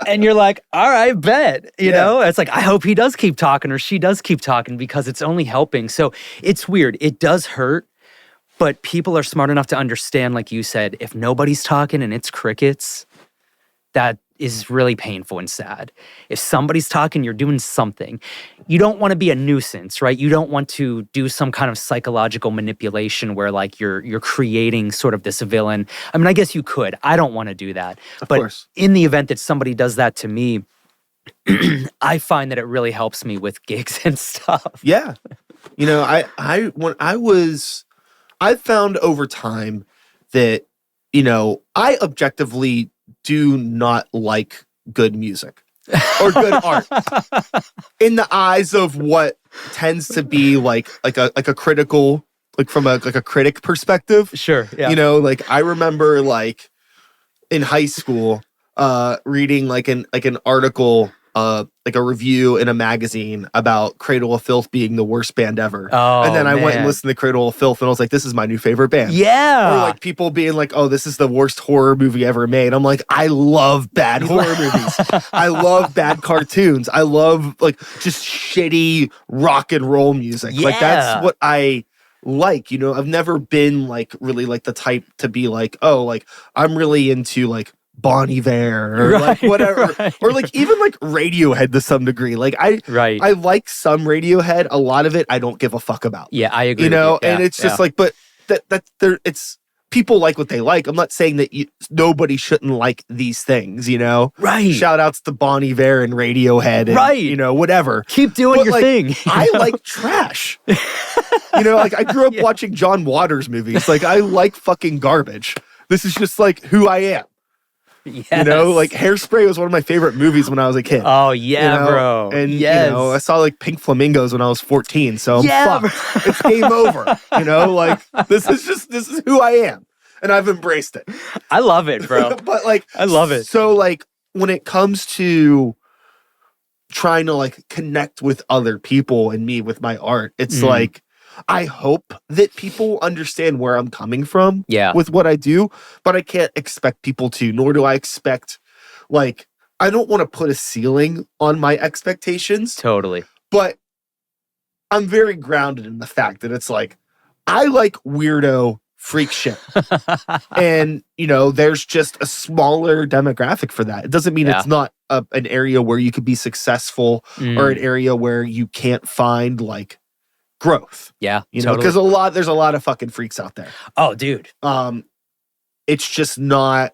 And you're like, all right, bet. You know, it's like, I hope he does keep talking or she does keep talking because it's only helping. So it's weird. It does hurt, but people are smart enough to understand, like you said, if nobody's talking and it's crickets, that is really painful and sad. If somebody's talking, you're doing something. You don't want to be a nuisance, right? You don't want to do some kind of psychological manipulation where like you're creating sort of this villain. I mean, I guess you could. I don't want to do that. But in the event that somebody does that to me, I find that it really helps me with gigs and stuff. Yeah. You know, I found over time that, you know, I objectively do not like good music or good art in the eyes of what tends to be like a critical, like from a critic perspective. Sure. Yeah. You know, like I remember like in high school reading like an article, like a review in a magazine about Cradle of Filth being the worst band ever. Oh, and then I went and listened to Cradle of Filth and I was like, this is my new favorite band. Yeah. Or like people being like, oh, this is the worst horror movie ever made. I'm like, I love bad horror movies. I love bad cartoons. I love like just shitty rock and roll music. Yeah. Like that's what I like. You know, I've never been like really like the type to be like, oh, like I'm really into like Bon Iver or like whatever, or like even like Radiohead to some degree. Like I like some Radiohead. A lot of it I don't give a fuck about. Yeah, I agree. You know, Yeah, and it's just like, but that there, it's people like what they like. I'm not saying that nobody shouldn't like these things. You know, right? Shout outs to Bon Iver and Radiohead, and, you know, whatever. Keep doing your like, thing. I like trash. You know, like I grew up watching John Waters movies. Like I like fucking garbage. This is just like who I am. Yes. You know, like Hairspray was one of my favorite movies when I was a kid. Oh yeah, you know? bro. And you know, I saw like Pink Flamingos when I was 14, so I'm fucked. It's game over. You know, like this is who I am. And I've embraced it. I love it, bro. But like I love it. So like when it comes to trying to like connect with other people and me with my art, it's like I hope that people understand where I'm coming from with what I do, but I can't expect people to, nor do I expect, like, I don't want to put a ceiling on my expectations. Totally. But I'm very grounded in the fact that it's like, I like weirdo freak shit. And, you know, there's just a smaller demographic for that. It doesn't mean it's not an area where you could be successful or an area where you can't find, like, growth. Yeah, you know, because there's a lot of fucking freaks out there. Oh, dude. It's just not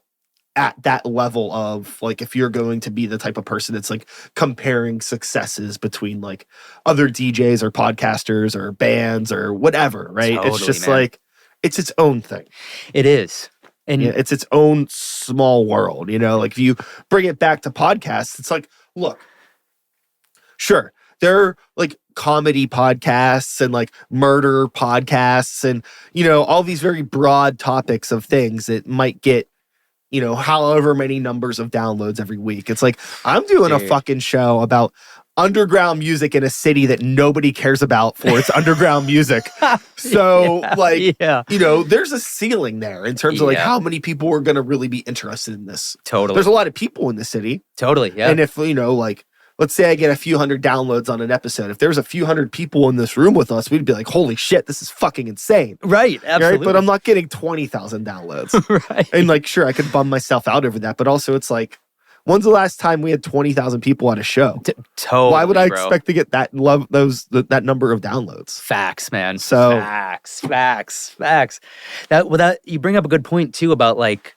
at that level of like if you're going to be the type of person that's like comparing successes between like other DJs or podcasters or bands or whatever, right? Totally, it's just man. like it's its own thing. It is. And it's its own small world, you know, like if you bring it back to podcasts, it's like, look, sure, there are like comedy podcasts and like murder podcasts and, you know, all these very broad topics of things that might get, you know, however many numbers of downloads every week. It's like, I'm doing a fucking show about underground music in a city that nobody cares about for its underground music. So like, you know, there's a ceiling there in terms of like how many people are going to really be interested in this. Totally. There's a lot of people in the city. Totally. Yeah. And if, you know, like, let's say I get a few hundred downloads on an episode. If there's a few hundred people in this room with us, we'd be like, holy shit, this is fucking insane. Right, absolutely. Right? But I'm not getting 20,000 downloads. Right. And like, sure, I could bum myself out over that. But also it's like, when's the last time we had 20,000 people at a show? Totally, why would I expect to get that that number of downloads? Facts, man. So facts. That you bring up a good point too about like,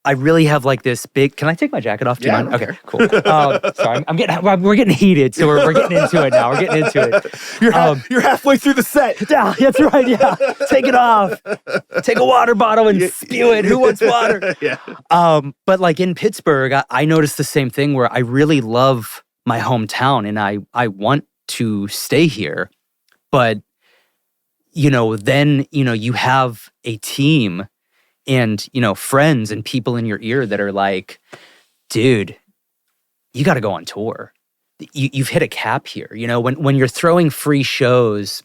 I really have like this big. Can I take my jacket off? Do you mind? Okay, cool. Sorry, we're getting heated, so we're getting into it now. We're getting into it. You're halfway through the set. Yeah, that's right. Yeah, take it off. Take a water bottle and spew it. Who wants water? Yeah. But like in Pittsburgh, I noticed the same thing where I really love my hometown and I want to stay here, but you know, then you know you have a team. And, you know, friends and people in your ear that are like, dude, you got to go on tour. You've hit a cap here. You know, when you're throwing free shows,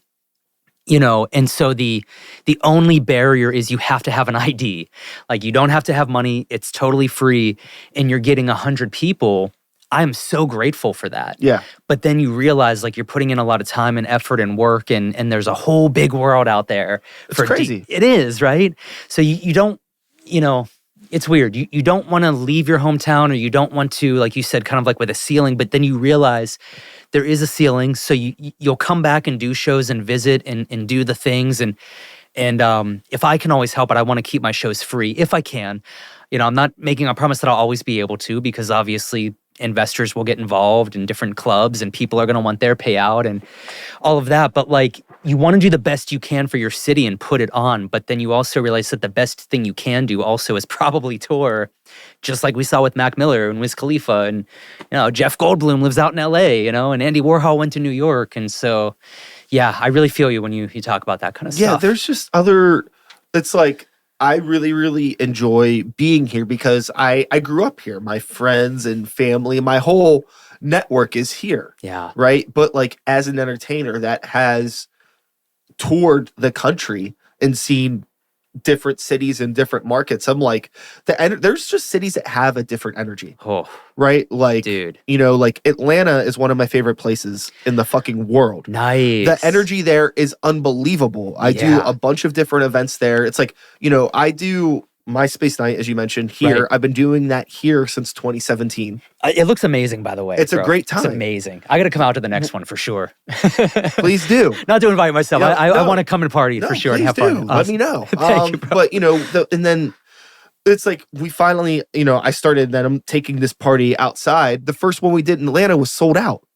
you know, and so the only barrier is you have to have an ID. Like you don't have to have money. It's totally free. And you're getting 100 people. I'm so grateful for that. Yeah. But then you realize like you're putting in a lot of time and effort and work and there's a whole big world out there. It's crazy. It is, right? So you don't, you know, it's weird. You don't want to leave your hometown, or you don't want to, like you said, kind of like with a ceiling, but then you realize there is a ceiling. So you'll come back and do shows and visit and do the things. And if I can always help it, I want to keep my shows free if I can. I'm not making a promise that I'll always be able to, because obviously investors will get involved in different clubs and people are going to want their payout and all of that. But like, you want to do the best you can for your city and put it on. But then you also realize that the best thing you can do also is probably tour, just like we saw with Mac Miller and Wiz Khalifa. And, Jeff Goldblum lives out in LA, and Andy Warhol went to New York. And so, yeah, I really feel you when you talk about that kind of stuff. Yeah, there's just it's like, I really, really enjoy being here because I grew up here. My friends and family, my whole network is here. Yeah. Right. But like, as an entertainer that has toured the country and seen different cities and different markets, I'm like, there's just cities that have a different energy. Oh, right? Like, dude, like Atlanta is one of my favorite places in the fucking world. Nice. The energy there is unbelievable. I do a bunch of different events there. It's like, I do my Space Night, as you mentioned, here. Right. I've been doing that here since 2017. It looks amazing, by the way. It's a great time. It's amazing. I got to come out to the next one for sure. Please do. Not to invite myself. Yeah, I want to come and party for sure and have fun. Let me know. Thank you, bro. But, and then it's like we finally, I started, then I'm taking this party outside. The first one we did in Atlanta was sold out.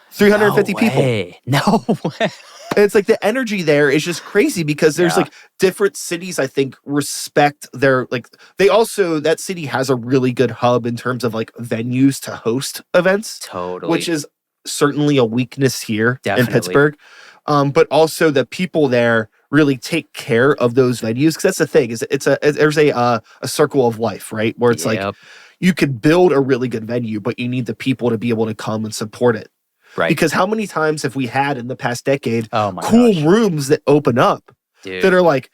350 people. No way. And it's like the energy there is just crazy because there's like different cities, I think, respect their, like, that city has a really good hub in terms of like venues to host events. Totally. Which is certainly a weakness here Definitely. in Pittsburgh. But also the people there really take care of those venues. Because that's the thing, is there's a circle of life, right? Where it's like you could build a really good venue, but you need the people to be able to come and support it. Right. Because how many times have we had in the past decade cool rooms that open up that are like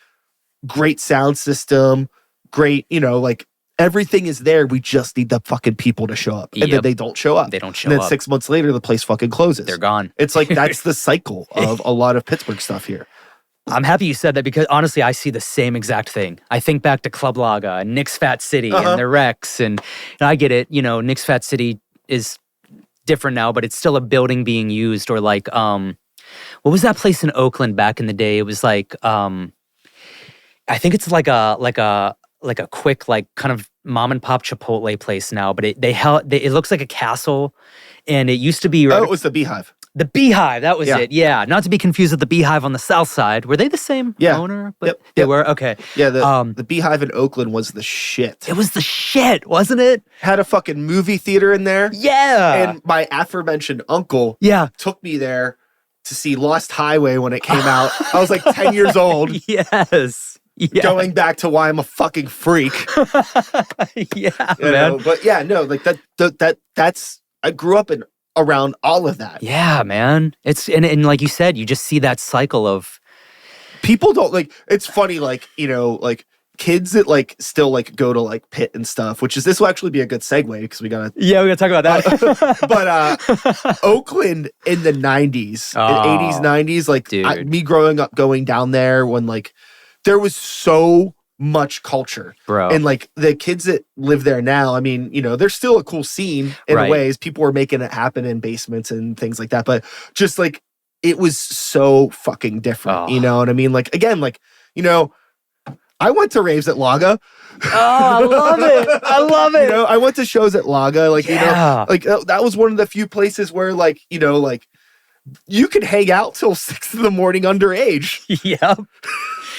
great sound system, great, like everything is there. We just need the fucking people to show up. And then they don't show up. They don't show up. And up. then 6 months later, the place fucking closes. They're gone. It's like, that's the cycle of a lot of Pittsburgh stuff here. I'm happy you said that because honestly, I see the same exact thing. I think back to Club Laga and Nick's Fat City and the Rex. And I get it. Nick's Fat City is different now, but it's still a building being used. Or like, what was that place in Oakland back in the day? It was like, I think it's like a quick, like, kind of mom and pop Chipotle place now, but it looks like a castle, and it used to be. It was the Beehive. The Beehive, that was it. Yeah, not to be confused with the Beehive on the south side. Were they the same owner? But they were? Okay. Yeah, the Beehive in Oakland was the shit. It was the shit, wasn't it? Had a fucking movie theater in there. Yeah. And my aforementioned uncle took me there to see Lost Highway when it came out. I was like 10 years old. Yes. Yeah. Going back to why I'm a fucking freak. Man. But yeah, no, like that's I grew up around all of that. Yeah, man. It's and like you said, you just see that cycle of people don't like. It's funny, like like kids that like still like go to like Pitt and stuff. This will actually be a good segue because we gotta talk about that. But Oakland in the 90s, 80s, 90s, like me growing up, going down there when like there was so much culture, bro, and like the kids that live there now, I mean, there's still a cool scene in ways. People were making it happen in basements and things like that, but just like it was so fucking different. You know what I mean? Like, again, like, I went to raves at Laga. Oh, I love it. I love it. I went to shows at Laga, like, like that was one of the few places where like, like you could hang out till 6 a.m. underage.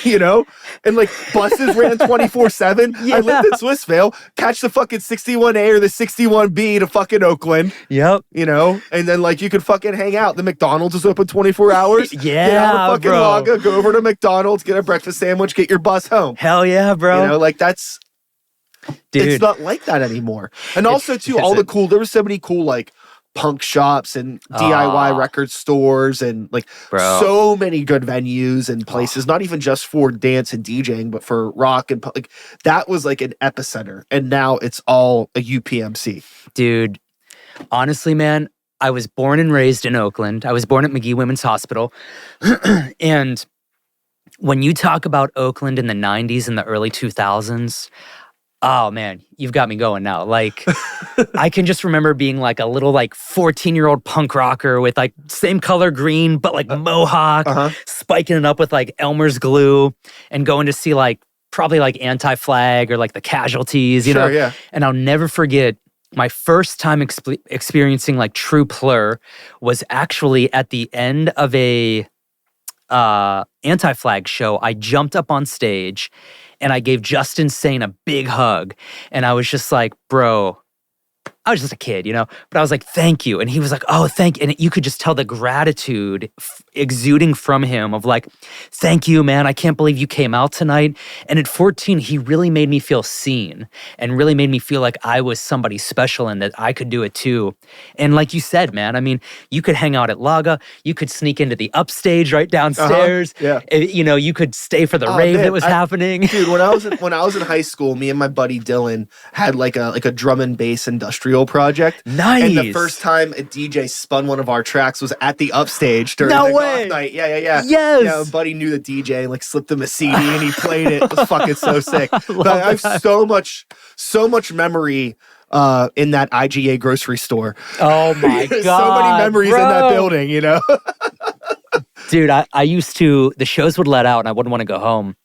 Yep. And like buses ran 24/7. I lived in Swissvale. Catch the fucking 61A or the 61B to fucking Oakland. Yep. And then like you could fucking hang out. The McDonald's is open 24 hours. Yeah, get out of fucking bro. Laga, go over to McDonald's, get a breakfast sandwich, get your bus home. Hell yeah, bro. Like that's, dude, it's not like that anymore. And also too, there was so many cool like punk shops and DIY record stores and like so many good venues and places, not even just for dance and DJing, but for rock and like that was like an epicenter. And now it's all a UPMC. Dude, honestly, man, I was born and raised in Oakland. I was born at McGee Women's Hospital. And when you talk about Oakland in the 90s and the early 2000s, Oh man, you've got me going now. Like, I can just remember being like a little like 14-year-old punk rocker with like same color green, but like mohawk, spiking it up with like Elmer's glue, and going to see like probably like Anti-Flag or like the Casualties, you know? Yeah. And I'll never forget my first time experiencing like true Plur was actually at the end of a Anti-Flag show. I jumped up on stage and I gave Justin Sane a big hug. And I was just like, bro, I was just a kid, you know, but I was like, thank you. And he was like, oh, thank you. And you could just tell the gratitude exuding from him of like, thank you, man. I can't believe you came out tonight. And at 14, he really made me feel seen and really made me feel like I was somebody special and that I could do it too. And like you said, man, I mean, you could hang out at Laga. You could sneak into the upstage right downstairs. You know, you could stay for the rave that was happening. Dude, when I was in high school, me and my buddy Dylan had like a drum and bass industrial project. Nice. And the first time a DJ spun one of our tracks was at the upstage during No the way. golf night. Yeah. Yes. Yeah, my buddy knew the DJ and like slipped him a CD and he played it. It was fucking so sick. But I have so much memory in that IGA grocery store. Oh my God. So many memories in that building, you know? Dude, I used to, the shows would let out and I wouldn't want to go home.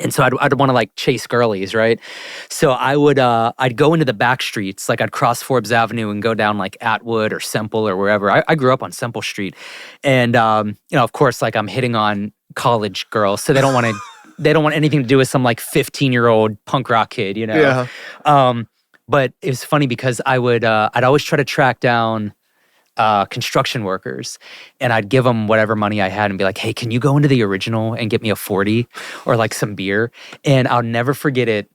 And so I'd want to like chase girlies, right? So I'd go into the back streets, like I'd cross Forbes Avenue and go down like Atwood or Semple or wherever. I grew up on Semple Street. And, you know, of course, like I'm hitting on college girls. So they don't want anything to do with some like 15-year-old punk rock kid, you know? Yeah. But it was funny because I'd always try to track down construction workers, and I'd give them whatever money I had and be like, hey, can you go into the original and get me a 40 or like some beer? And I'll never forget it.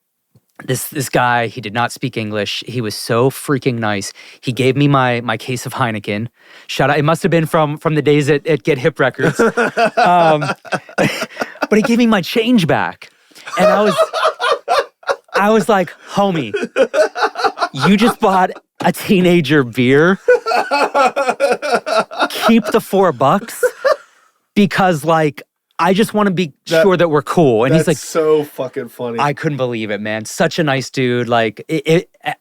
This guy, he did not speak English. He was so freaking nice. He gave me my case of Heineken. Shout out. It must have been from the days at Get Hip Records. But he gave me my change back. And I was like, homie, you just bought a teenager beer. Keep the $4 because like I just want to be sure that we're cool. And he's like, so fucking funny. I couldn't believe it, man. Such a nice dude. Like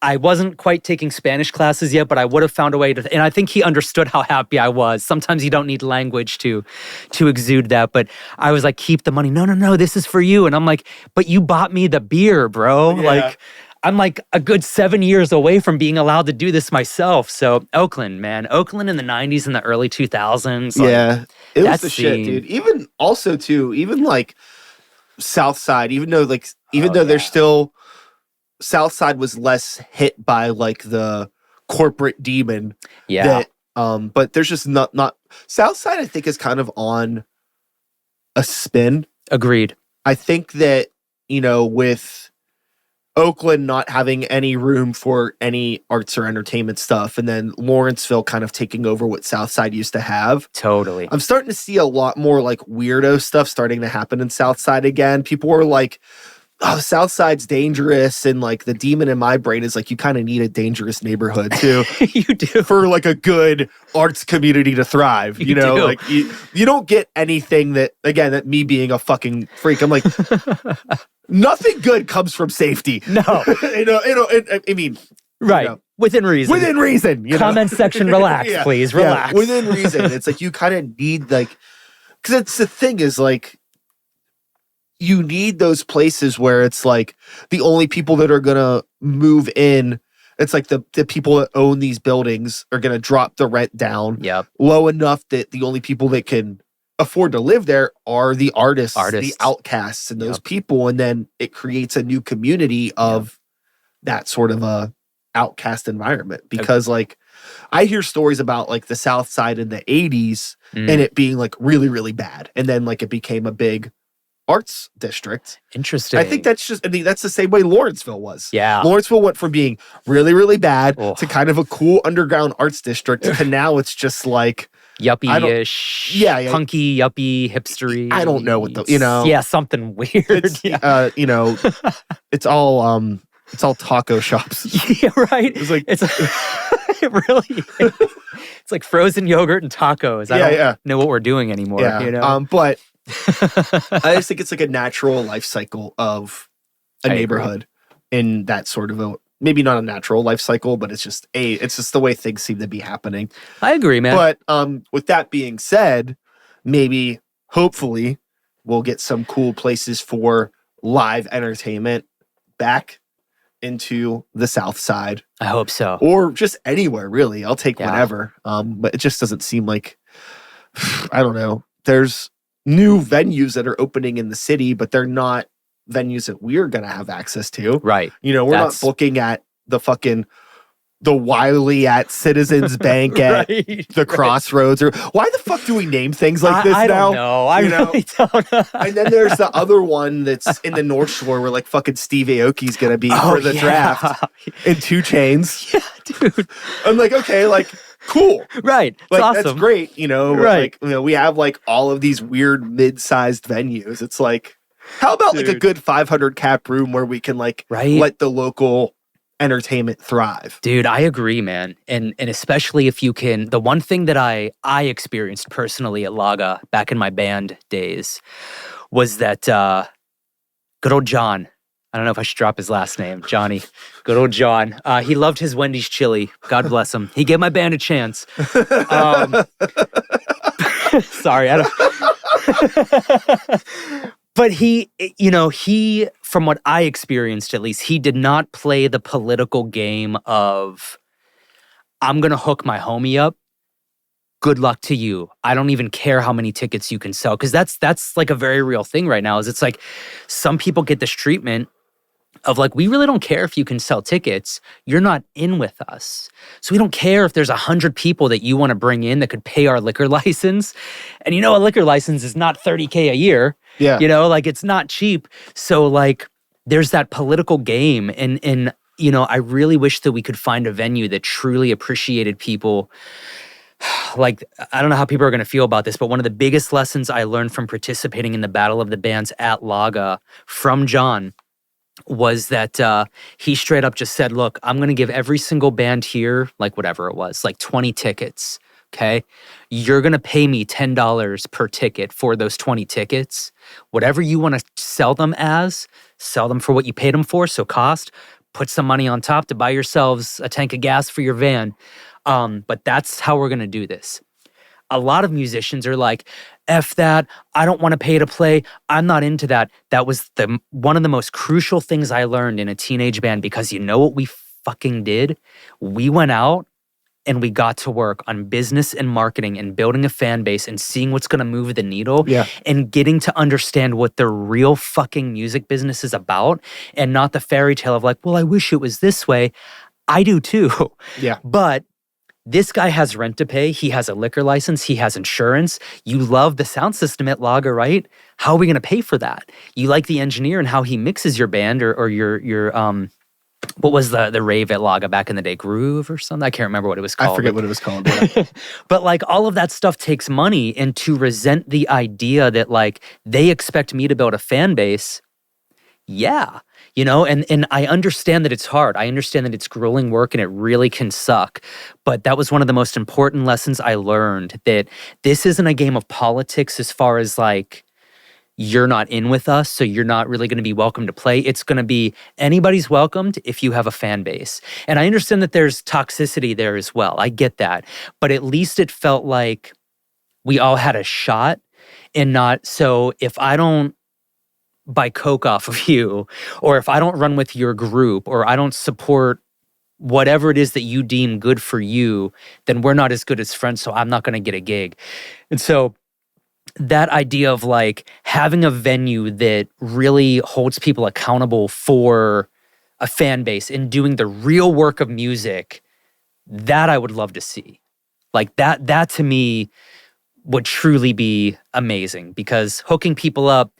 I wasn't quite taking Spanish classes yet, but I would have found a way to. And I think he understood how happy I was. Sometimes you don't need language to exude that. But I was like, keep the money. No, this is for you. And I'm like, but you bought me the beer, bro. Yeah. Like. I'm like a good 7 years away from being allowed to do this myself. So Oakland, man. Oakland in the 90s and the early 2000s. Like, yeah. It was the scene. shit, dude. Even also too, even like South Side, even though there's still South Side was less hit by like the corporate demon. Yeah. That, but there's just not South Side, I think, is kind of on a spin. Agreed. I think that, you know, with Oakland not having any room for any arts or entertainment stuff, and then Lawrenceville kind of taking over what Southside used to have. Totally. I'm starting to see a lot more like weirdo stuff starting to happen in Southside again. People are like, oh, Southside's dangerous, and like the demon in my brain is like, you kind of need a dangerous neighborhood too. You do. For like a good arts community to thrive. You know, do. like you don't get anything that, again, that me being a fucking freak, I'm like, nothing good comes from safety. No. I mean, right. You know, within reason. Within reason. You Comment section, relax, Yeah. please. Relax. Yeah, within reason. It's like you kind of need like, because it's the thing is like, you need those places where it's like the only people that are going to move in, it's like the people that own these buildings are going to drop the rent down low enough that the only people that can afford to live there are the artists. The outcasts and those people. And then it creates a new community of that sort of a outcast environment. Because like I hear stories about like the South Side in the 80s and it being like really, really bad. And then like it became a big arts district. Interesting. I think that's the same way Lawrenceville was. Yeah. Lawrenceville went from being really, really bad to kind of a cool underground arts district to now it's just it's yuppie-ish. Yeah. Punky, yuppie, hipstery. I don't know what the, you know. Yeah, something weird. It's, you know, it's all taco shops. Yeah, right. It's like, it really is. It's like frozen yogurt and tacos. I don't know what we're doing anymore. Yeah. You know? But I just think it's like a natural life cycle of a neighborhood. in that sort of a, maybe not a natural life cycle, but it's just the way things seem to be happening. I agree, man. But with that being said, maybe hopefully we'll get some cool places for live entertainment back into the South Side. I hope so. Or just anywhere, really. I'll take Yeah. whatever. But it just doesn't seem like, I don't know. There's new venues that are opening in the city, but they're not venues that we're going to have access to. Right. You know, we're not booking at the Wiley at Citizens Bank at the Crossroads, or why the fuck do we name things like this I now? don't know. I really don't know. And then there's the other one that's in the North Shore where like fucking Steve Aoki's gonna be for the draft in 2 Chainz. Yeah, dude. I'm like, okay, like cool. Right. It's Like awesome. that's great, you know. Right. Like, you know, we have like all of these weird mid-sized venues. It's like, how about like a good 500 cap room where we can like let the local entertainment thrive? Dude, I agree, man. And especially if you can, the one thing that I experienced personally at Laga back in my band days was that good old John, I don't know if I should drop his last name, Johnny, good old John. He loved his Wendy's chili. God bless him. He gave my band a chance. Sorry, I don't. But he, from what I experienced at least, he did not play the political game of, I'm going to hook my homie up. Good luck to you. I don't even care how many tickets you can sell. Because that's like a very real thing right now. Is it's like some people get this treatment of like, we really don't care if you can sell tickets. You're not in with us. So we don't care if there's 100 people that you want to bring in that could pay our liquor license. And a liquor license is not $30K a year. Yeah. Like it's not cheap. So like there's that political game. And I really wish that we could find a venue that truly appreciated people. Like, I don't know how people are going to feel about this, but one of the biggest lessons I learned from participating in the Battle of the Bands at Laga from John was that he straight up just said, look, I'm going to give every single band here, like whatever it was, like 20 tickets, okay? You're going to pay me $10 per ticket for those 20 tickets. Whatever you want to sell them as, sell them for what you paid them for, so cost. Put some money on top to buy yourselves a tank of gas for your van. But that's how we're going to do this. A lot of musicians are like, F that, I don't want to pay to play, I'm not into that. That was one of the most crucial things I learned in a teenage band, because you know what we fucking did? We went out and we got to work on business and marketing and building a fan base and seeing what's going to move the needle and getting to understand what the real fucking music business is about, and not the fairy tale of like, well, I wish it was this way. I do too. Yeah. But this guy has rent to pay. He has a liquor license. He has insurance. You love the sound system at Laga, right? How are we going to pay for that? You like the engineer and how he mixes your band or your what was the rave at Laga back in the day? Groove or something? I can't remember what it was called. I forget what it was called. Yeah. But like all of that stuff takes money, and to resent the idea that like they expect me to build a fan base. Yeah. And I understand that it's hard. I understand that it's grueling work and it really can suck. But that was one of the most important lessons I learned, that this isn't a game of politics as far as like, you're not in with us, so you're not really going to be welcome to play. It's going to be anybody's welcomed if you have a fan base. And I understand that there's toxicity there as well. I get that. But at least it felt like we all had a shot, and not, so if I don't buy Coke off of you, or if I don't run with your group, or I don't support whatever it is that you deem good for you, then we're not as good as friends, so I'm not going to get a gig. And so that idea of like having a venue that really holds people accountable for a fan base and doing the real work of music, that I would love to see. Like that to me would truly be amazing, because hooking people up,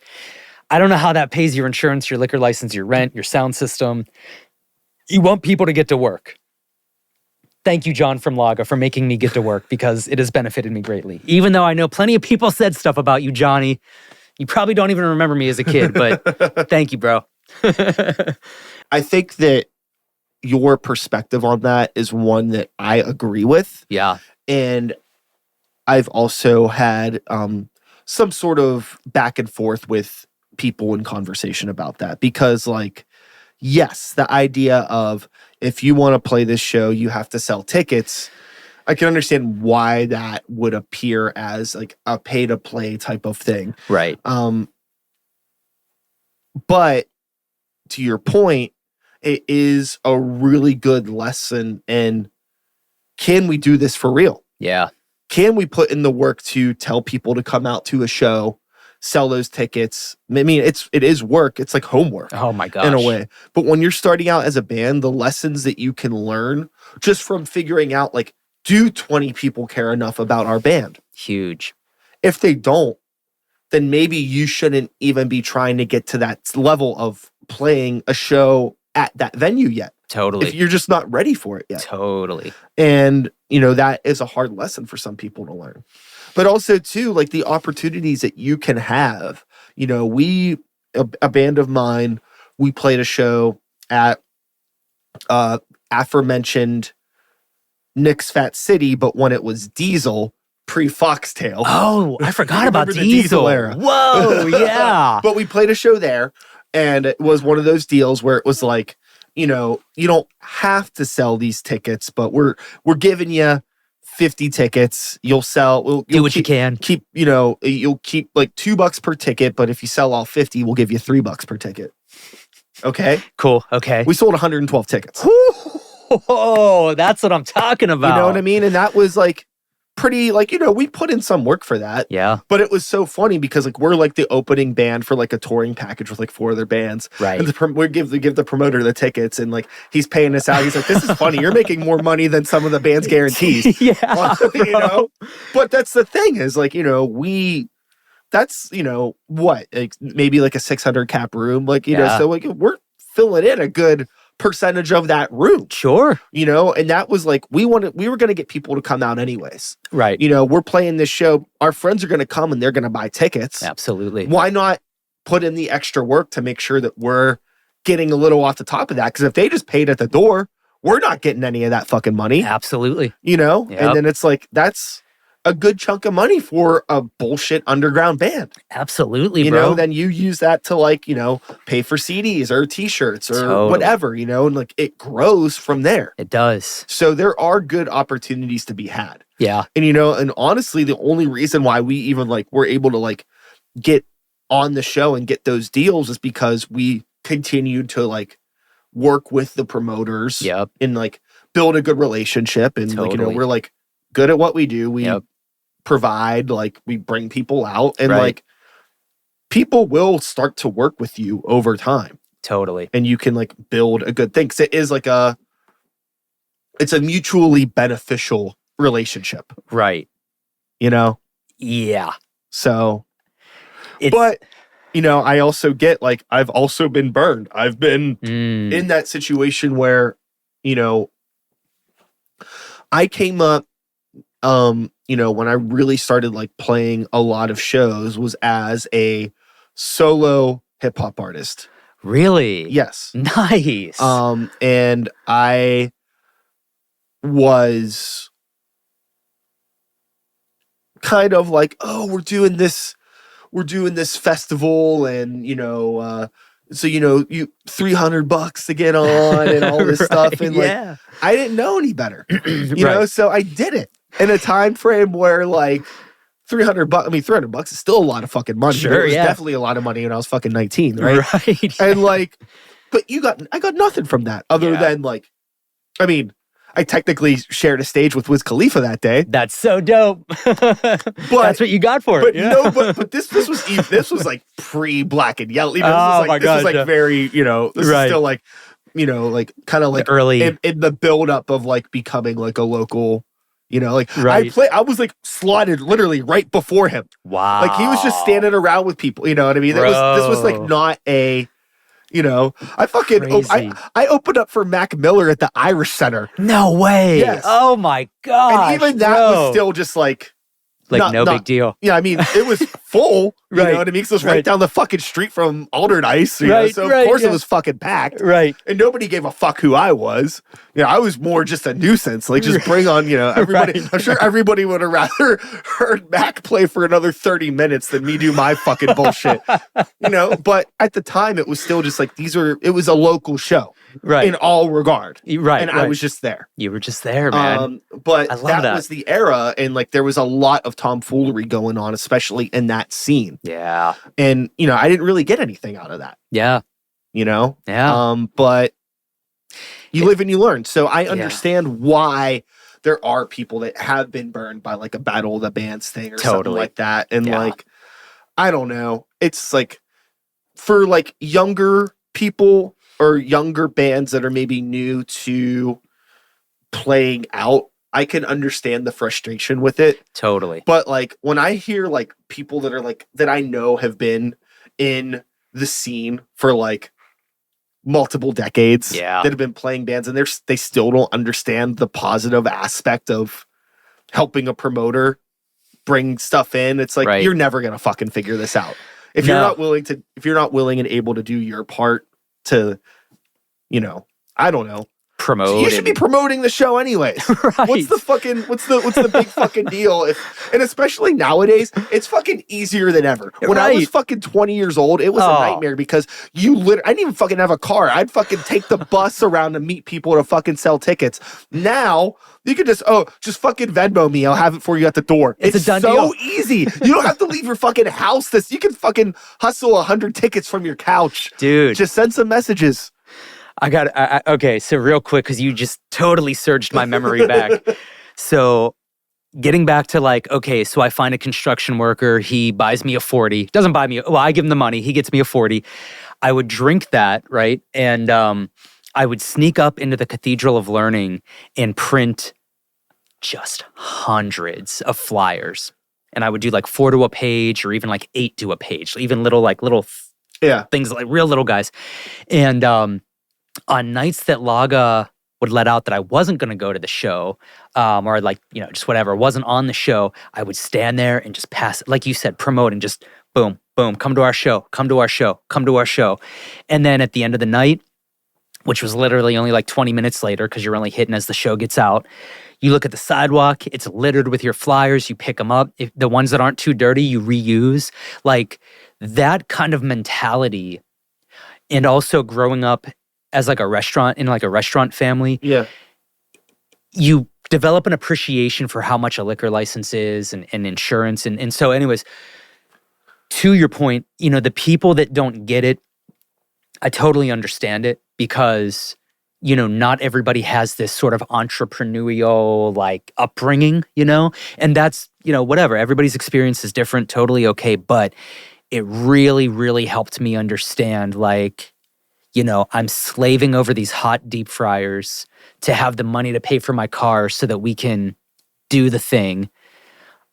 I don't know how that pays your insurance, your liquor license, your rent, your sound system. You want people to get to work. Thank you, John from Laga, for making me get to work, because it has benefited me greatly. Even though I know plenty of people said stuff about you, Johnny. You probably don't even remember me as a kid, but thank you, bro. I think that your perspective on that is one that I agree with. Yeah. And I've also had some sort of back and forth with people in conversation about that, because like, yes, the idea of if you want to play this show, you have to sell tickets. I can understand why that would appear as like a pay to play type of thing. Right. But to your point, it is a really good lesson. And can we do this for real? Yeah. Can we put in the work to tell people to come out to a show, sell those tickets? I mean, it is work. It's like homework. Oh my gosh. In a way. But when you're starting out as a band, the lessons that you can learn just from figuring out, like, do 20 people care enough about our band? Huge. If they don't, then maybe you shouldn't even be trying to get to that level of playing a show at that venue yet. Totally. If you're just not ready for it yet. Totally. And, that is a hard lesson for some people to learn. But also, too, like the opportunities that you can have. A band of mine, we played a show at aforementioned Nick's Fat City, but when it was Diesel, pre-Foxtail. Oh, I forgot about the Diesel era. Whoa, yeah. But we played a show there, and it was one of those deals where it was like, you don't have to sell these tickets, but we're giving you 50 tickets. You'll sell. Do what you can. You'll keep like $2 per ticket, but if you sell all 50, we'll give you $3 per ticket. Okay. Cool. Okay. We sold 112 tickets. Oh, that's what I'm talking about. You know what I mean? And that was like pretty, like, we put in some work for that. Yeah. But it was so funny because like we're like the opening band for like a touring package with like 4 other bands. Right. And we give the promoter the tickets, and like he's paying us out. He's like, this is funny. You're making more money than some of the band's guarantees. Yeah. But that's the thing is like, that's, what, like maybe like a 600 cap room. Like, so like we're filling in a good percentage of that room. Sure. And that was like, we were going to get people to come out anyways. Right. We're playing this show. Our friends are going to come and they're going to buy tickets. Absolutely. Why not put in the extra work to make sure that we're getting a little off the top of that? Because if they just paid at the door, we're not getting any of that fucking money. Absolutely. And then it's like, that's a good chunk of money for a bullshit underground band. Absolutely, bro. Then you use that to like, pay for CDs or t-shirts or whatever, and like it grows from there. It does. So there are good opportunities to be had. Yeah. And, and honestly, the only reason why we even like were able to like get on the show and get those deals is because we continued to like work with the promoters. Yep. And like build a good relationship. And like, we're like good at what we do. We provide, like we bring people out, and like people will start to work with you over time. Totally. And you can like build a good thing. 'Cause it is like it's a mutually beneficial relationship. Right. Yeah. So, but I also get like, I've also been burned. I've been in that situation where, I came up, when I really started like playing a lot of shows was as a solo hip hop artist. Really? Yes. Nice. And I was kind of like, oh, we're doing this festival, and so you $300 to get on and all this stuff, and like I didn't know any better, so I did it in a time frame where like $300. I mean, $300 is still a lot of fucking money. Sure, it was definitely a lot of money when I was fucking 19, right? Right. And like, but I got nothing from that other than like, I mean, I technically shared a stage with Wiz Khalifa that day. That's so dope. That's what you got for it. But but this was like pre Black and Yellow. This was like very, this is still like, like kind of like early in the build up of like becoming like a local, right. I was like slotted literally right before him. Wow. Like he was just standing around with people, you know what I mean? This was like not a, I fucking, I opened up for Mac Miller at the Irish Center. No way. Yes. Oh my God. And even that was still just like no big deal. Yeah, I mean, it was full, You know Right. what I mean? 'Cause it was Right. right down the fucking street from Alderdice. You know? Right, So, of right, course, yeah. it was fucking packed. Right. And nobody gave a fuck who I was. You know, I was more just a nuisance. Like, just bring on, you know, everybody. Right. I'm sure everybody would have rather heard Mac play for another 30 minutes than me do my fucking bullshit. You know, but at the time, it was still just like, it was a local show. Right. In all regard. Right. And I was just there. You were just there, man. But I love that was the era, and like there was a lot of tomfoolery going on, especially in that scene. Yeah. And you know, I didn't really get anything out of that. Yeah. You know? Yeah. But you live and you learn. So I understand why there are people that have been burned by like a Battle of the Bands thing or something like that. And like, I don't know. It's like for like younger people or younger bands that are maybe new to playing out, I can understand the frustration with it. Totally. But like when I hear like people that are like that I know have been in the scene for like multiple decades that have been playing bands and they still don't understand the positive aspect of helping a promoter bring stuff in. It's like you're never gonna fucking figure this out. If you're not willing and able to do your part to, you know, I don't know. Promote. You should be promoting the show anyways. Right. What's the big fucking deal? And especially nowadays, it's fucking easier than ever. When I was fucking 20 years old, it was a nightmare because I didn't even fucking have a car. I'd fucking take the bus around to meet people to fucking sell tickets. Now you can just fucking Venmo me. I'll have it for you at the door. It's a done so deal. easy. You don't have to leave your fucking house. You can fucking hustle 100 tickets from your couch. Dude. Just send some messages. Okay, so real quick, because you just totally surged my memory back. So getting back to like, okay, so I find a construction worker, he buys me a 40, doesn't buy me, well, I give him the money, he gets me a 40. I would drink that, right? And I would sneak up into the Cathedral of Learning and print just hundreds of flyers. And I would do like 4 to a page or even like 8 to a page, even little things like real little guys. And on nights that Laga would let out that I wasn't going to go to the show, or like, you know, just whatever, wasn't on the show, I would stand there and just pass, like you said, promoting, just boom, boom, come to our show, come to our show, come to our show. And then at the end of the night, which was literally only like 20 minutes later, because you're only hitting as the show gets out, you look at the sidewalk, it's littered with your flyers, you pick them up. If the ones that aren't too dirty, you reuse. Like that kind of mentality. And also growing up as like a restaurant, in like a restaurant family, you develop an appreciation for how much a liquor license is and insurance. And so anyways, to your point, you know, the people that don't get it, I totally understand it because, you know, not everybody has this sort of entrepreneurial like upbringing, you know, and that's, you know, whatever, everybody's experience is different, totally okay. But it really, really helped me understand like, you know, I'm slaving over these hot deep fryers to have the money to pay for my car so that we can do the thing.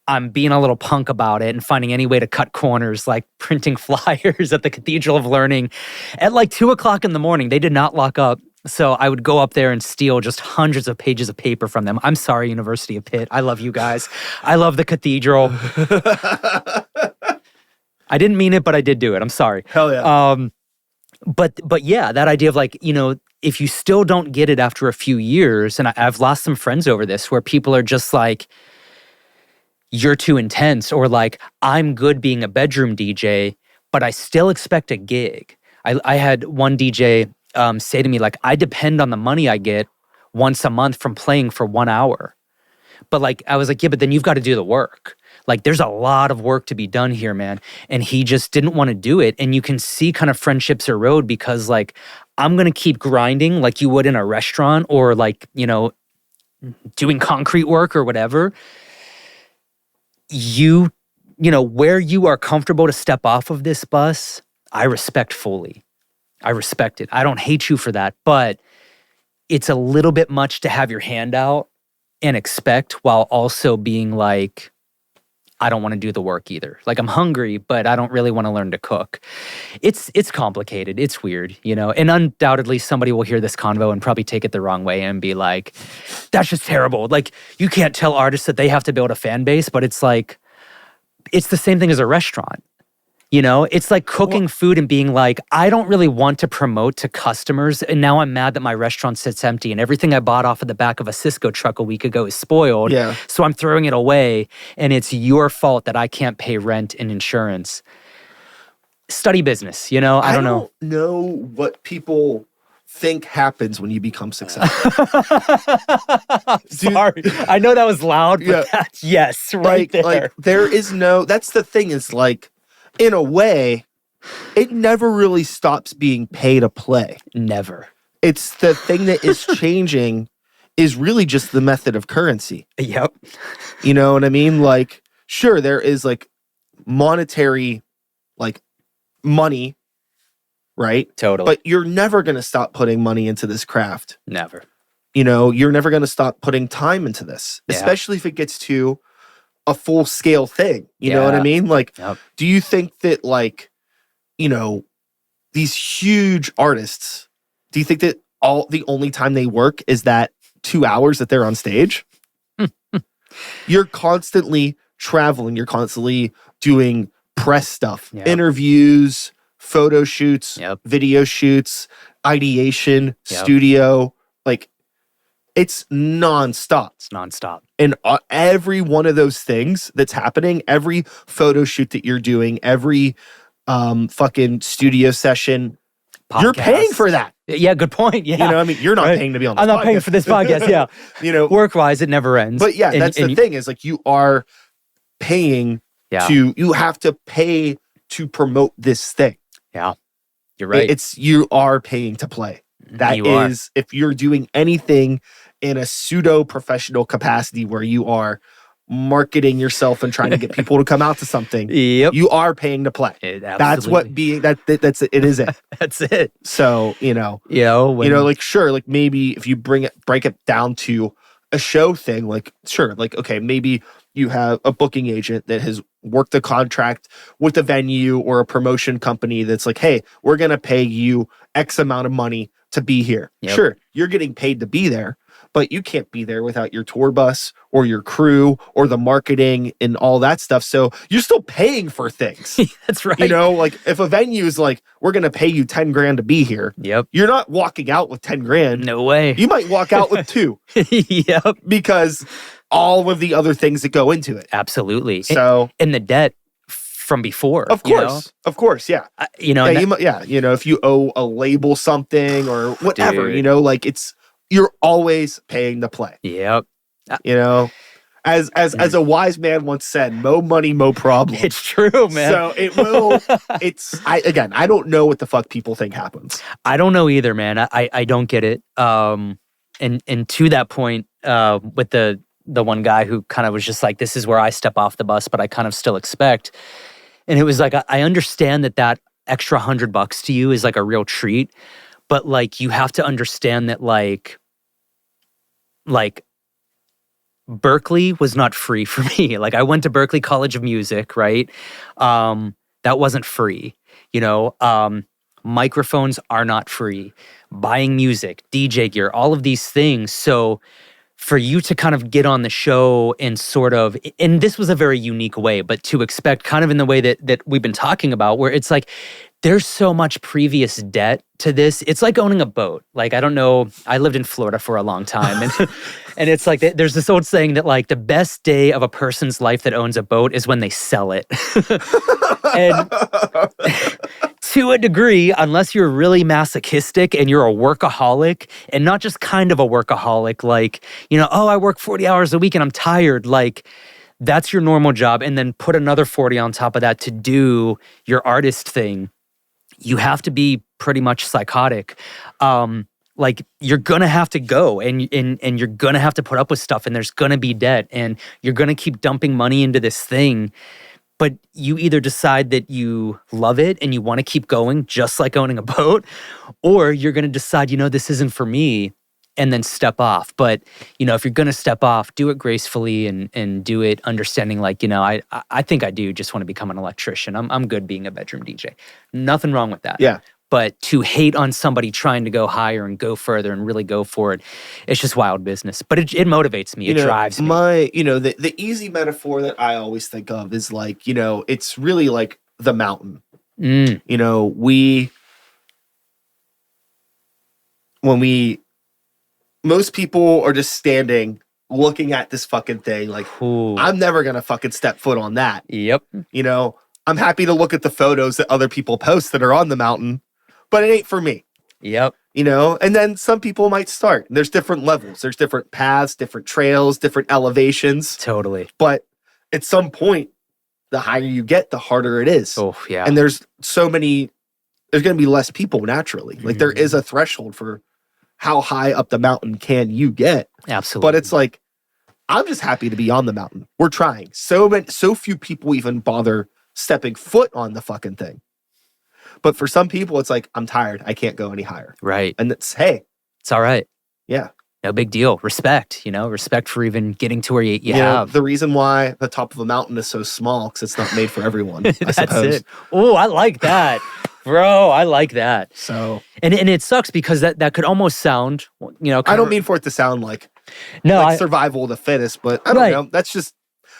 I'm being a little punk about it and finding any way to cut corners, like printing flyers at the Cathedral of Learning at like 2:00 in the morning. They did not lock up. So I would go up there and steal just hundreds of pages of paper from them. I'm sorry, University of Pitt. I love you guys. I love the cathedral. I didn't mean it, but I did do it. I'm sorry. Hell yeah. But yeah, that idea of like, you know, if you still don't get it after a few years, and I've lost some friends over this where people are just like, you're too intense, or like, I'm good being a bedroom DJ, but I still expect a gig. I had one DJ say to me, like, I depend on the money I get once a month from playing for 1 hour. But like, I was like, yeah, but then you've got to do the work. Like, there's a lot of work to be done here, man. And he just didn't want to do it. And you can see kind of friendships erode because like, I'm going to keep grinding like you would in a restaurant or like, you know, doing concrete work or whatever. You know, where you are comfortable to step off of this bus, I respect fully. I respect it. I don't hate you for that, but it's a little bit much to have your hand out and expect while also being like, I don't want to do the work either. Like, I'm hungry, but I don't really want to learn to cook. It's complicated. It's weird, you know? And undoubtedly somebody will hear this convo and probably take it the wrong way and be like, that's just terrible. Like, you can't tell artists that they have to build a fan base, but it's like, it's the same thing as a restaurant. You know, it's like cooking food and being like, I don't really want to promote to customers. And now I'm mad that my restaurant sits empty and everything I bought off of the back of a Cisco truck a week ago is spoiled. Yeah. So I'm throwing it away. And it's your fault that I can't pay rent and insurance. Study business, you know? I don't know. I don't know what people think happens when you become successful. Sorry. I know that was loud, but that's, yes, right there. Like, there is no, that's the thing is like, in a way, it never really stops being pay to play. Never. It's the thing that is changing is really just the method of currency. Yep. You know what I mean? Like, sure, there is like monetary, like money, right? Totally. But you're never going to stop putting money into this craft. Never. You know, you're never going to stop putting time into this, Yeah. especially if it gets to a full scale thing. You know what I mean? Like, do you think that like, you know, these huge artists, do you think that the only time they work is that 2 hours that they're on stage? You're constantly traveling. You're constantly doing press stuff, interviews, photo shoots, video shoots, ideation, studio. Like, it's nonstop. It's nonstop. And every one of those things that's happening, every photo shoot that you're doing, every fucking studio session, podcast. You're paying for that. Yeah, good point. Yeah. You know, I mean, you're not paying to be on this I'm not paying for this podcast, yeah. You know, work-wise, it never ends. But yeah, that's the thing is like you are paying you have to pay to promote this thing. Yeah, you're right. You are paying to play. That is, if you're doing anything in a pseudo-professional capacity where you are marketing yourself and trying to get people to come out to something, you are paying to play. That's what being that's it is it. That's it. So, like sure, like maybe if you break it down to a show thing, like sure, like okay, maybe you have a booking agent that has worked a contract with a venue or a promotion company that's like, hey, we're gonna pay you X amount of money to be here. Sure, you're getting paid to be there, but you can't be there without your tour bus or your crew or the marketing and all that stuff. So you're still paying for things. That's right. You know, like if a venue is like, we're going to pay you 10 grand to be here. You're not walking out with 10 grand. No way. You might walk out with 2. Because all of the other things that go into it. Absolutely. So, and the debt from before. Of course, yeah. You know, you know, if you owe a label something or whatever, you know, like you're always paying to play. Yep. You know, as a wise man once said, "Mo money, mo problem." It's true, man. So it will. I don't know what the fuck people think happens. I don't know either, man. I don't get it. And to that point, with the one guy who kind of was just like, "This is where I step off the bus," but I kind of still expect. And it was like, I understand that extra $100 to you is like a real treat, but like you have to understand that like Berkeley was not free for me. Like I went to Berkeley College of Music, right? That wasn't free. You know, microphones are not free. Buying music, DJ gear, all of these things. So for you to kind of get on the show and sort of, and this was a very unique way, but to expect kind of in the way that we've been talking about, where it's like, there's so much previous debt to this. It's like owning a boat. Like, I don't know, I lived in Florida for a long time. And it's like, there's this old saying that like the best day of a person's life that owns a boat is when they sell it. And to a degree, unless you're really masochistic and you're a workaholic, and not just kind of a workaholic, like, you know, oh, I work 40 hours a week and I'm tired. Like, that's your normal job. And then put another 40 on top of that to do your artist thing. You have to be pretty much psychotic. Like you're gonna have to go and you're gonna have to put up with stuff, and there's gonna be debt, and you're gonna keep dumping money into this thing. But you either decide that you love it and you want to keep going, just like owning a boat, or you're gonna decide, you know, this isn't for me, and then step off. But, you know, if you're gonna step off, do it gracefully and do it understanding, like, you know, I think I do just want to become an electrician. I'm good being a bedroom DJ. Nothing wrong with that. Yeah. But to hate on somebody trying to go higher and go further and really go for it, it's just wild business. But it motivates me. It drives me. The easy metaphor that I always think of is like, you know, it's really like the mountain. Mm. You know, most people are just standing looking at this fucking thing like, Ooh. I'm never going to fucking step foot on that. Yep. You know, I'm happy to look at the photos that other people post that are on the mountain, but it ain't for me. Yep. You know, and then some people might start. There's different levels. There's different paths, different trails, different elevations. Totally. But at some point, the higher you get, the harder it is. Oh, yeah. And there's going to be less people naturally. Like there is a threshold for how high up the mountain can you get. Absolutely. But it's like, I'm just happy to be on the mountain. We're trying. So few people even bother stepping foot on the fucking thing. But for some people, it's like, I'm tired. I can't go any higher. Right. And it's, hey. It's all right. Yeah. No big deal. Respect, respect for even getting to where you have. The reason why the top of a mountain is so small, because it's not made for everyone, I That's suppose. it. Oh, I like that. Bro, I like that. So. And it sucks because that could almost sound, I don't mean for it to sound like, survival of the fittest, but I don't know. That's just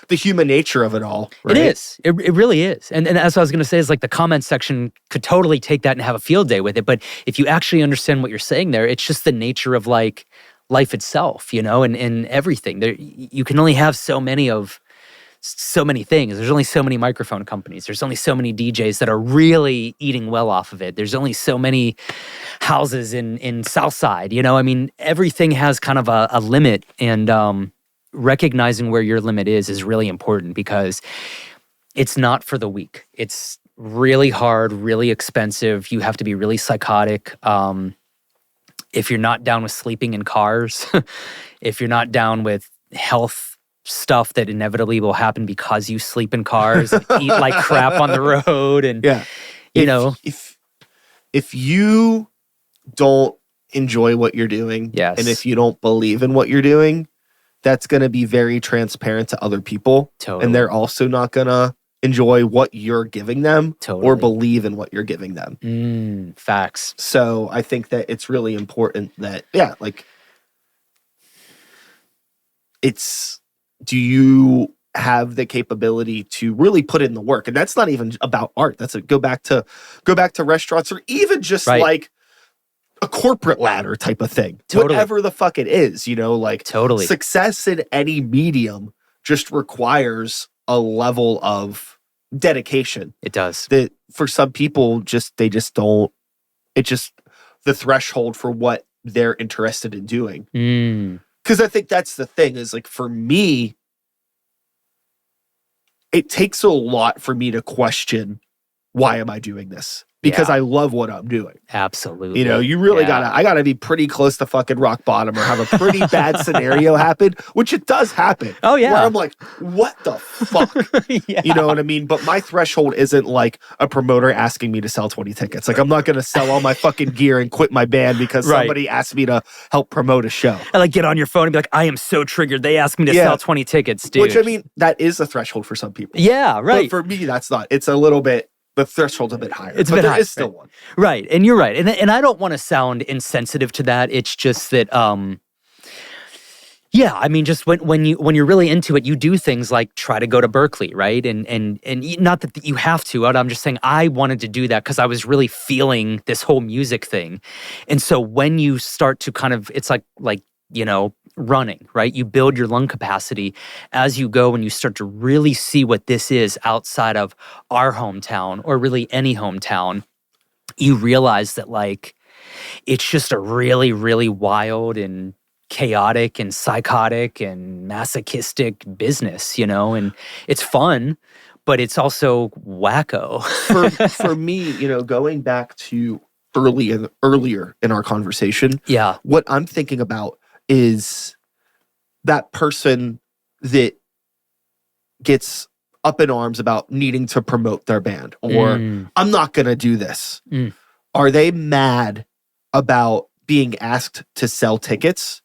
the human nature of it all. Right? It is. It really is. And that's what I was going to say is like the comment section could totally take that and have a field day with it. But if you actually understand what you're saying there, it's just the nature of like life itself, and everything. You can only have so many things. There's only so many microphone companies. There's only so many DJs that are really eating well off of it. There's only so many houses in Southside, I mean, everything has kind of a limit, and recognizing where your limit is really important because it's not for the weak. It's really hard, really expensive. You have to be really psychotic. If you're not down with sleeping in cars, if you're not down with health stuff that inevitably will happen because you sleep in cars and eat like crap on the road, and if you don't enjoy what you're doing, yes, and if you don't believe in what you're doing, that's going to be very transparent to other people. Totally. And they're also not going to enjoy what you're giving them totally. Or believe in what you're giving them. Facts. So I think that it's really important that, do you have the capability to really put in the work? And that's not even about art. That's go back to restaurants, or even just like a corporate ladder type of thing. Totally. Whatever the fuck it is, totally. Success in any medium just requires a level of dedication. It does. That for some people, they just don't. It's just the threshold for what they're interested in doing. Because I think that's the thing is like for me, it takes a lot for me to question why am I doing this? Because I love what I'm doing. Absolutely. You really I gotta be pretty close to fucking rock bottom or have a pretty bad scenario happen, which it does happen. Oh yeah. Where I'm like, what the fuck? You know what I mean? But my threshold isn't like a promoter asking me to sell 20 tickets. Like I'm not gonna sell all my fucking gear and quit my band because somebody asked me to help promote a show. I like get on your phone and be like, I am so triggered. They asked me to sell 20 tickets, dude. Which I mean, that is a threshold for some people. Yeah, right. But for me, that's not. It's a little bit. The threshold's a bit higher. It's a bit higher. There is still one. Right. And you're right. And I don't want to sound insensitive to that. It's just that I mean, just when you're really into it, you do things like try to go to Berkeley, right? And not that you have to. I'm just saying I wanted to do that because I was really feeling this whole music thing. And so when you start to kind of, it's like running, right? You build your lung capacity as you go and you start to really see what this is outside of our hometown or really any hometown. You realize that like it's just a really, really wild and chaotic and psychotic and masochistic business, and it's fun, but it's also wacko. for me, going back to earlier in our conversation, what I'm thinking about is that person that gets up in arms about needing to promote their band or I'm not going to do this. Are they mad about being asked to sell tickets,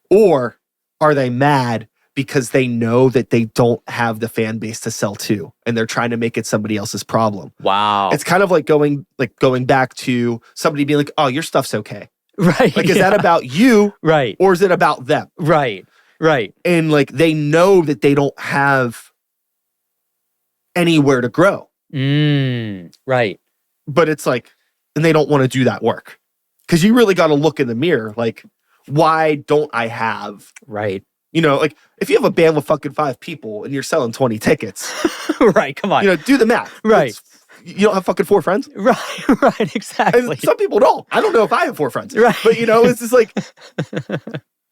or are they mad because they know that they don't have the fan base to sell to and they're trying to make it somebody else's problem? Wow. It's kind of like going back to somebody being like, "Oh, your stuff's okay." Right. Like, is that about you? Right. Or is it about them? Right. Right. And like, they know that they don't have anywhere to grow. Right. But it's like, and they don't want to do that work. Because you really got to look in the mirror. Like, why don't I have, Right. you know, like if you have a band with fucking 5 people and you're selling 20 tickets, right. Come on. you know, do the math. Right. You don't have fucking 4 friends? Right. Right. Exactly. And some people don't. I don't know if I have 4 friends. Right. But, you know, it's just like,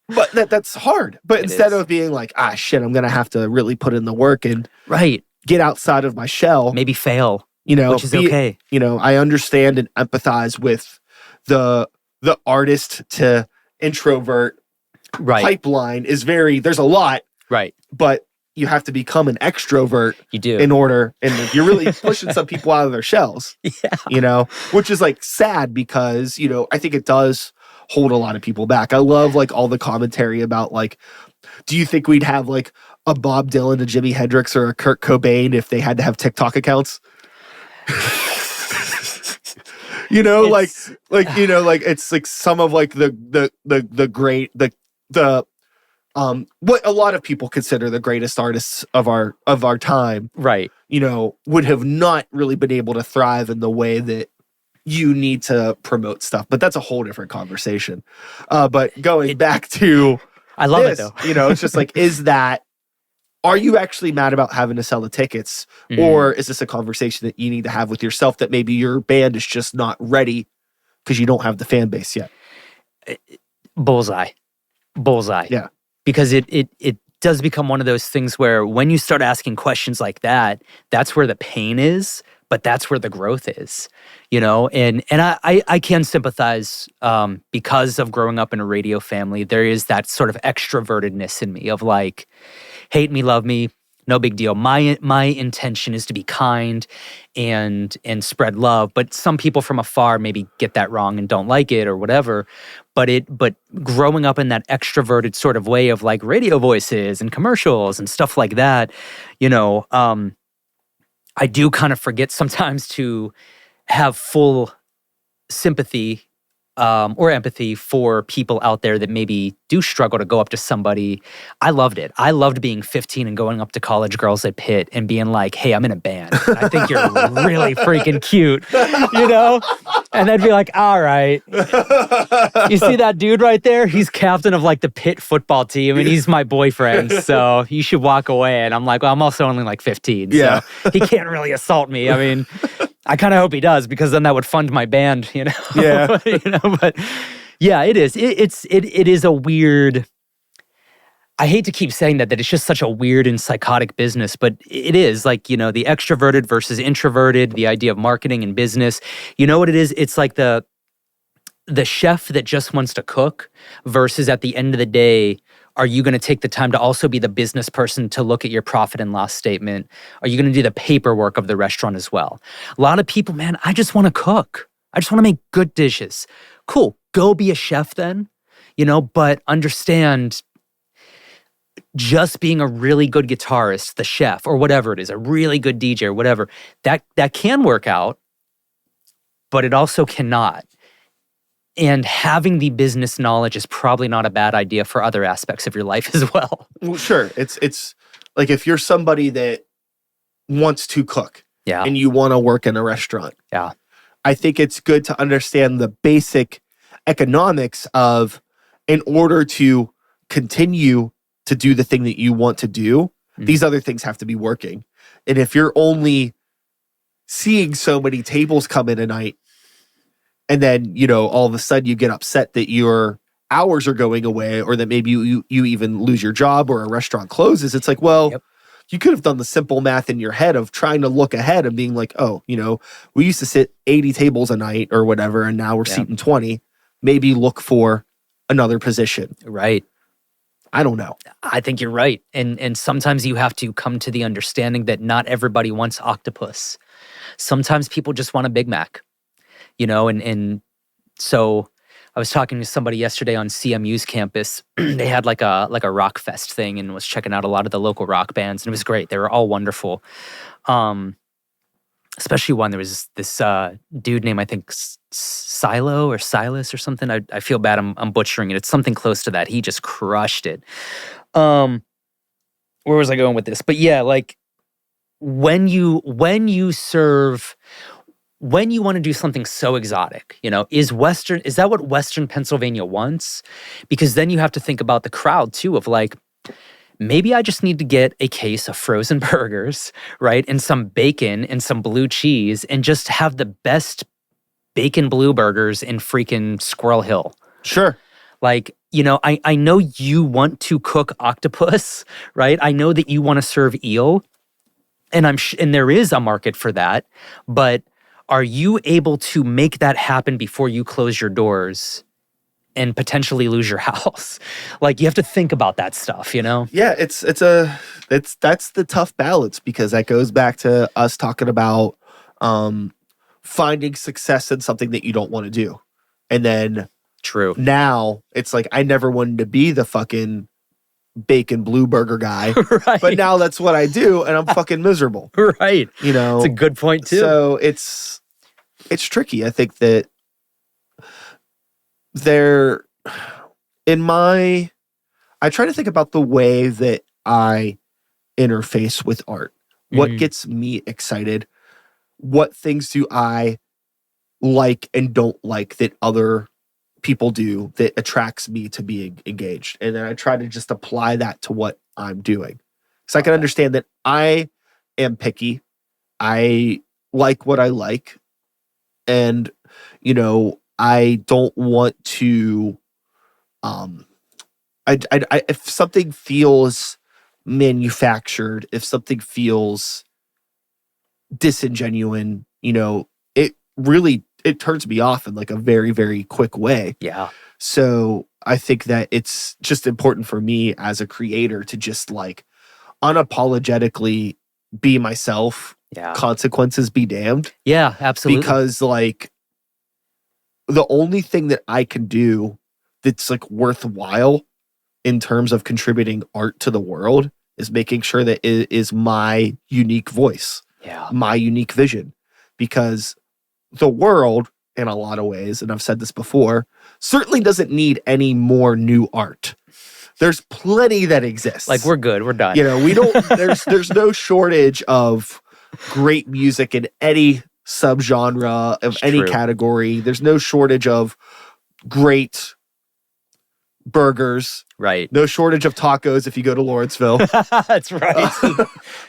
but that's hard. But instead is. of being like, shit, I'm going to have to really put in the work and right. get outside of my shell. Maybe fail. You know, which is okay. You know, I understand and empathize with the artist to introvert pipeline is there's a lot. Right. But you have to become an extrovert. You do. In order, and you're really pushing some people out of their shells. Yeah. You know, which is like sad because, you know, I think it does hold a lot of people back. I love like all the commentary about like, do you think we'd have like a Bob Dylan, a Jimi Hendrix, or a Kurt Cobain if they had to have TikTok accounts? You know, like you know, like it's like some of like the great what a lot of people consider the greatest artists of our time, right? You know, would have not really been able to thrive in the way that you need to promote stuff. But that's a whole different conversation. But going back to I love it though. You know, it's just like, are you actually mad about having to sell the tickets? Or is this a conversation that you need to have with yourself that maybe your band is just not ready because you don't have the fan base yet? Bullseye. Yeah. Because it does become one of those things where when you start asking questions like that, that's where the pain is, but that's where the growth is, you know? And I can sympathize because of growing up in a radio family. There is that sort of extrovertedness in me of like, hate me, love me, no big deal. My intention is to be kind and spread love, but some people from afar maybe get that wrong and don't like it or whatever. But growing up in that extroverted sort of way of like radio voices and commercials and stuff like that, you know, I do kind of forget sometimes to have full sympathy or empathy for people out there that maybe do struggle to go up to somebody. I loved it. I loved being 15 and going up to college girls at Pitt and being like, hey, I'm in a band. I think you're really freaking cute, you know? And they'd be like, all right. You see that dude right there? He's captain of like the Pitt football team and he's my boyfriend. So you should walk away. And I'm like, well, I'm also only like 15. Yeah. So he can't really assault me. I mean, I kind of hope he does because then that would fund my band, you know? Yeah. You know, but yeah, it is. It is a weird, I hate to keep saying that it's just such a weird and psychotic business, but it is like, you know, the extroverted versus introverted, the idea of marketing and business. You know what it is? It's like the chef that just wants to cook versus at the end of the day, are you going to take the time to also be the business person to look at your profit and loss statement? Are you going to do the paperwork of the restaurant as well? A lot of people, man, I just want to cook. I just want to make good dishes. Cool. Go be a chef then, you know, but understand just being a really good guitarist, the chef or whatever it is, a really good DJ or whatever, that can work out, but it also cannot. And having the business knowledge is probably not a bad idea for other aspects of your life as well. Well, sure. It's like if you're somebody that wants to cook and you want to work in a restaurant. Yeah. I think it's good to understand the basic economics of, in order to continue to do the thing that you want to do, these other things have to be working. And if you're only seeing so many tables come in a night, and then, you know, all of a sudden you get upset that your hours are going away or that maybe you even lose your job or a restaurant closes. It's like, well, you could have done the simple math in your head of trying to look ahead and being like, oh, you know, we used to sit 80 tables a night or whatever, and now we're seating 20. Maybe look for another position. Right. I don't know. I think you're right. And sometimes you have to come to the understanding that not everybody wants octopus. Sometimes people just want a Big Mac. You know, and so I was talking to somebody yesterday on CMU's campus. They had like a rock fest thing and was checking out a lot of the local rock bands, and it was great. They were all wonderful. Especially one, there was this dude named, I think, Silo or Silas or something. I feel bad I'm butchering it. It's something close to that. He just crushed it. Where was I going with this? But yeah, like when you serve, when you want to do something so exotic, is that what Western Pennsylvania wants? Because then you have to think about the crowd too, of like, maybe I just need to get a case of frozen burgers, right? And some bacon and some blue cheese, and just have the best bacon blue burgers in freaking Squirrel Hill. Sure. Like, I know you want to cook octopus, right? I know that you want to serve eel, and and there is a market for that, but are you able to make that happen before you close your doors and potentially lose your house? Like, you have to think about that stuff, Yeah, that's the tough balance, because that goes back to us talking about finding success in something that you don't want to do. And then True. Now it's like, I never wanted to be the fucking bacon blue burger guy, right. but now that's what I do, and I'm fucking miserable. Right. It's a good point too. So it's tricky. I think that I try to think about the way that I interface with art. What gets me excited? What things do I like and don't like that other people do that attracts me to be engaged? And then I try to just apply that to what I'm doing. So I can understand that I am picky. I like what I like. And, I don't want to, if something feels manufactured, if something feels disingenuine, it turns me off in like a very, very quick way. Yeah. So I think that it's just important for me as a creator to just like unapologetically be myself. Yeah. Consequences be damned. Yeah, absolutely. Because like the only thing that I can do that's like worthwhile in terms of contributing art to the world is making sure that it is my unique voice. Yeah. My unique vision. Because the world, in a lot of ways, and I've said this before, certainly doesn't need any more new art. There's plenty that exists. Like, we're good. We're done. We don't, there's no shortage of great music in any subgenre of any category. There's no shortage of great burgers. Right. No shortage of tacos if you go to Lawrenceville. That's right.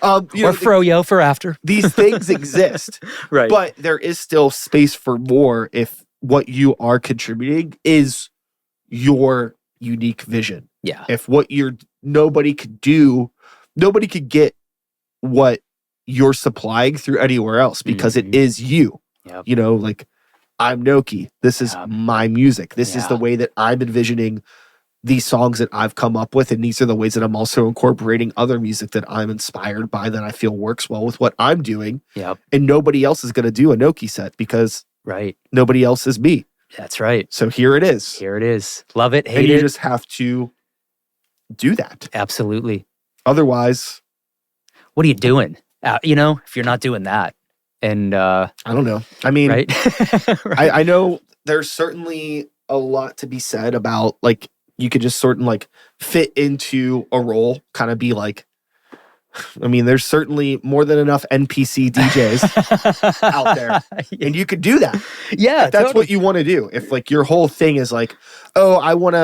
Or froyo for after. These things exist. Right. But there is still space for more if what you are contributing is your unique vision. Yeah. If what nobody could get what you're supplying through anywhere else, because it is you. Yep. Like, I'm Noki. This is my music. This is the way that I'm envisioning these songs that I've come up with. And these are the ways that I'm also incorporating other music that I'm inspired by, that I feel works well with what I'm doing. Yep. And nobody else is going to do a Noki set, because nobody else is me. That's right. So here it is. Here it is. Love it, hate it. And you just have to do that. Absolutely. Otherwise, what are you doing? If you're not doing that. And I don't know. I mean, right? Right. I know there's certainly a lot to be said about, like, you could just sort of like fit into a role, kind of be like, I mean, there's certainly more than enough NPC DJs out there, and you could do that. Yeah, if that's what you want to do. If like your whole thing is like, oh, I want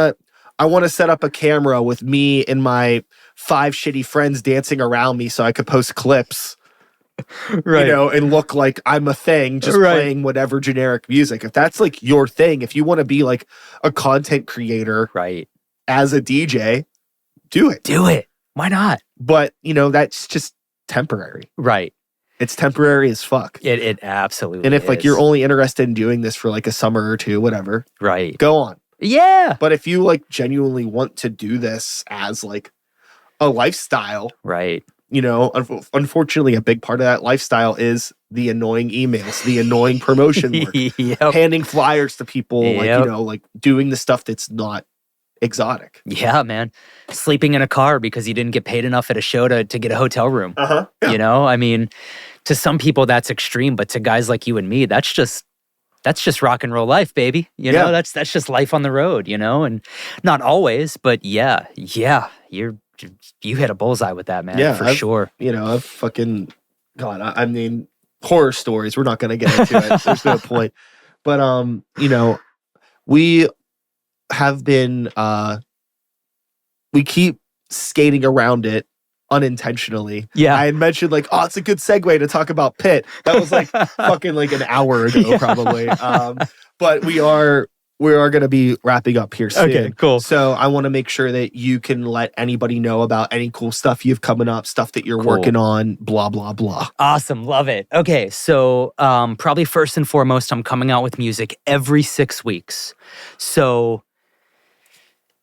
to set up a camera with me and my 5 shitty friends dancing around me so I could post clips, right? And look like I'm a thing, just playing whatever generic music. If that's like your thing, if you want to be like a content creator, right, as a DJ, do it. Do it. Why not? But, that's just temporary. Right. It's temporary as fuck. It absolutely And if is. like you're only interested in doing this for like a summer or two, whatever. Right. Go on. Yeah. But if you like genuinely want to do this as like a lifestyle. Right. Unfortunately, a big part of that lifestyle is the annoying emails, the annoying promotion work, handing flyers to people, like doing the stuff that's not exotic. Yeah, man. Sleeping in a car because you didn't get paid enough at a show to get a hotel room. Uh-huh. Yeah. I mean, to some people that's extreme, but to guys like you and me, that's just rock and roll life, baby. That's just life on the road, and not always, but yeah, you hit a bullseye with that, man. Yeah, for sure. I've fucking God, I mean, horror stories. We're not going to get into it. There's no point. But we have been we keep skating around it unintentionally. Yeah. I had mentioned like, oh, it's a good segue to talk about Pitt. That was like fucking like an hour ago, probably. But we are going to be wrapping up here soon. Okay, cool. So I want to make sure that you can let anybody know about any cool stuff you've coming up, stuff that you're working on, blah, blah, blah. Awesome. Love it. Okay. So probably first and foremost, I'm coming out with music every 6 weeks. So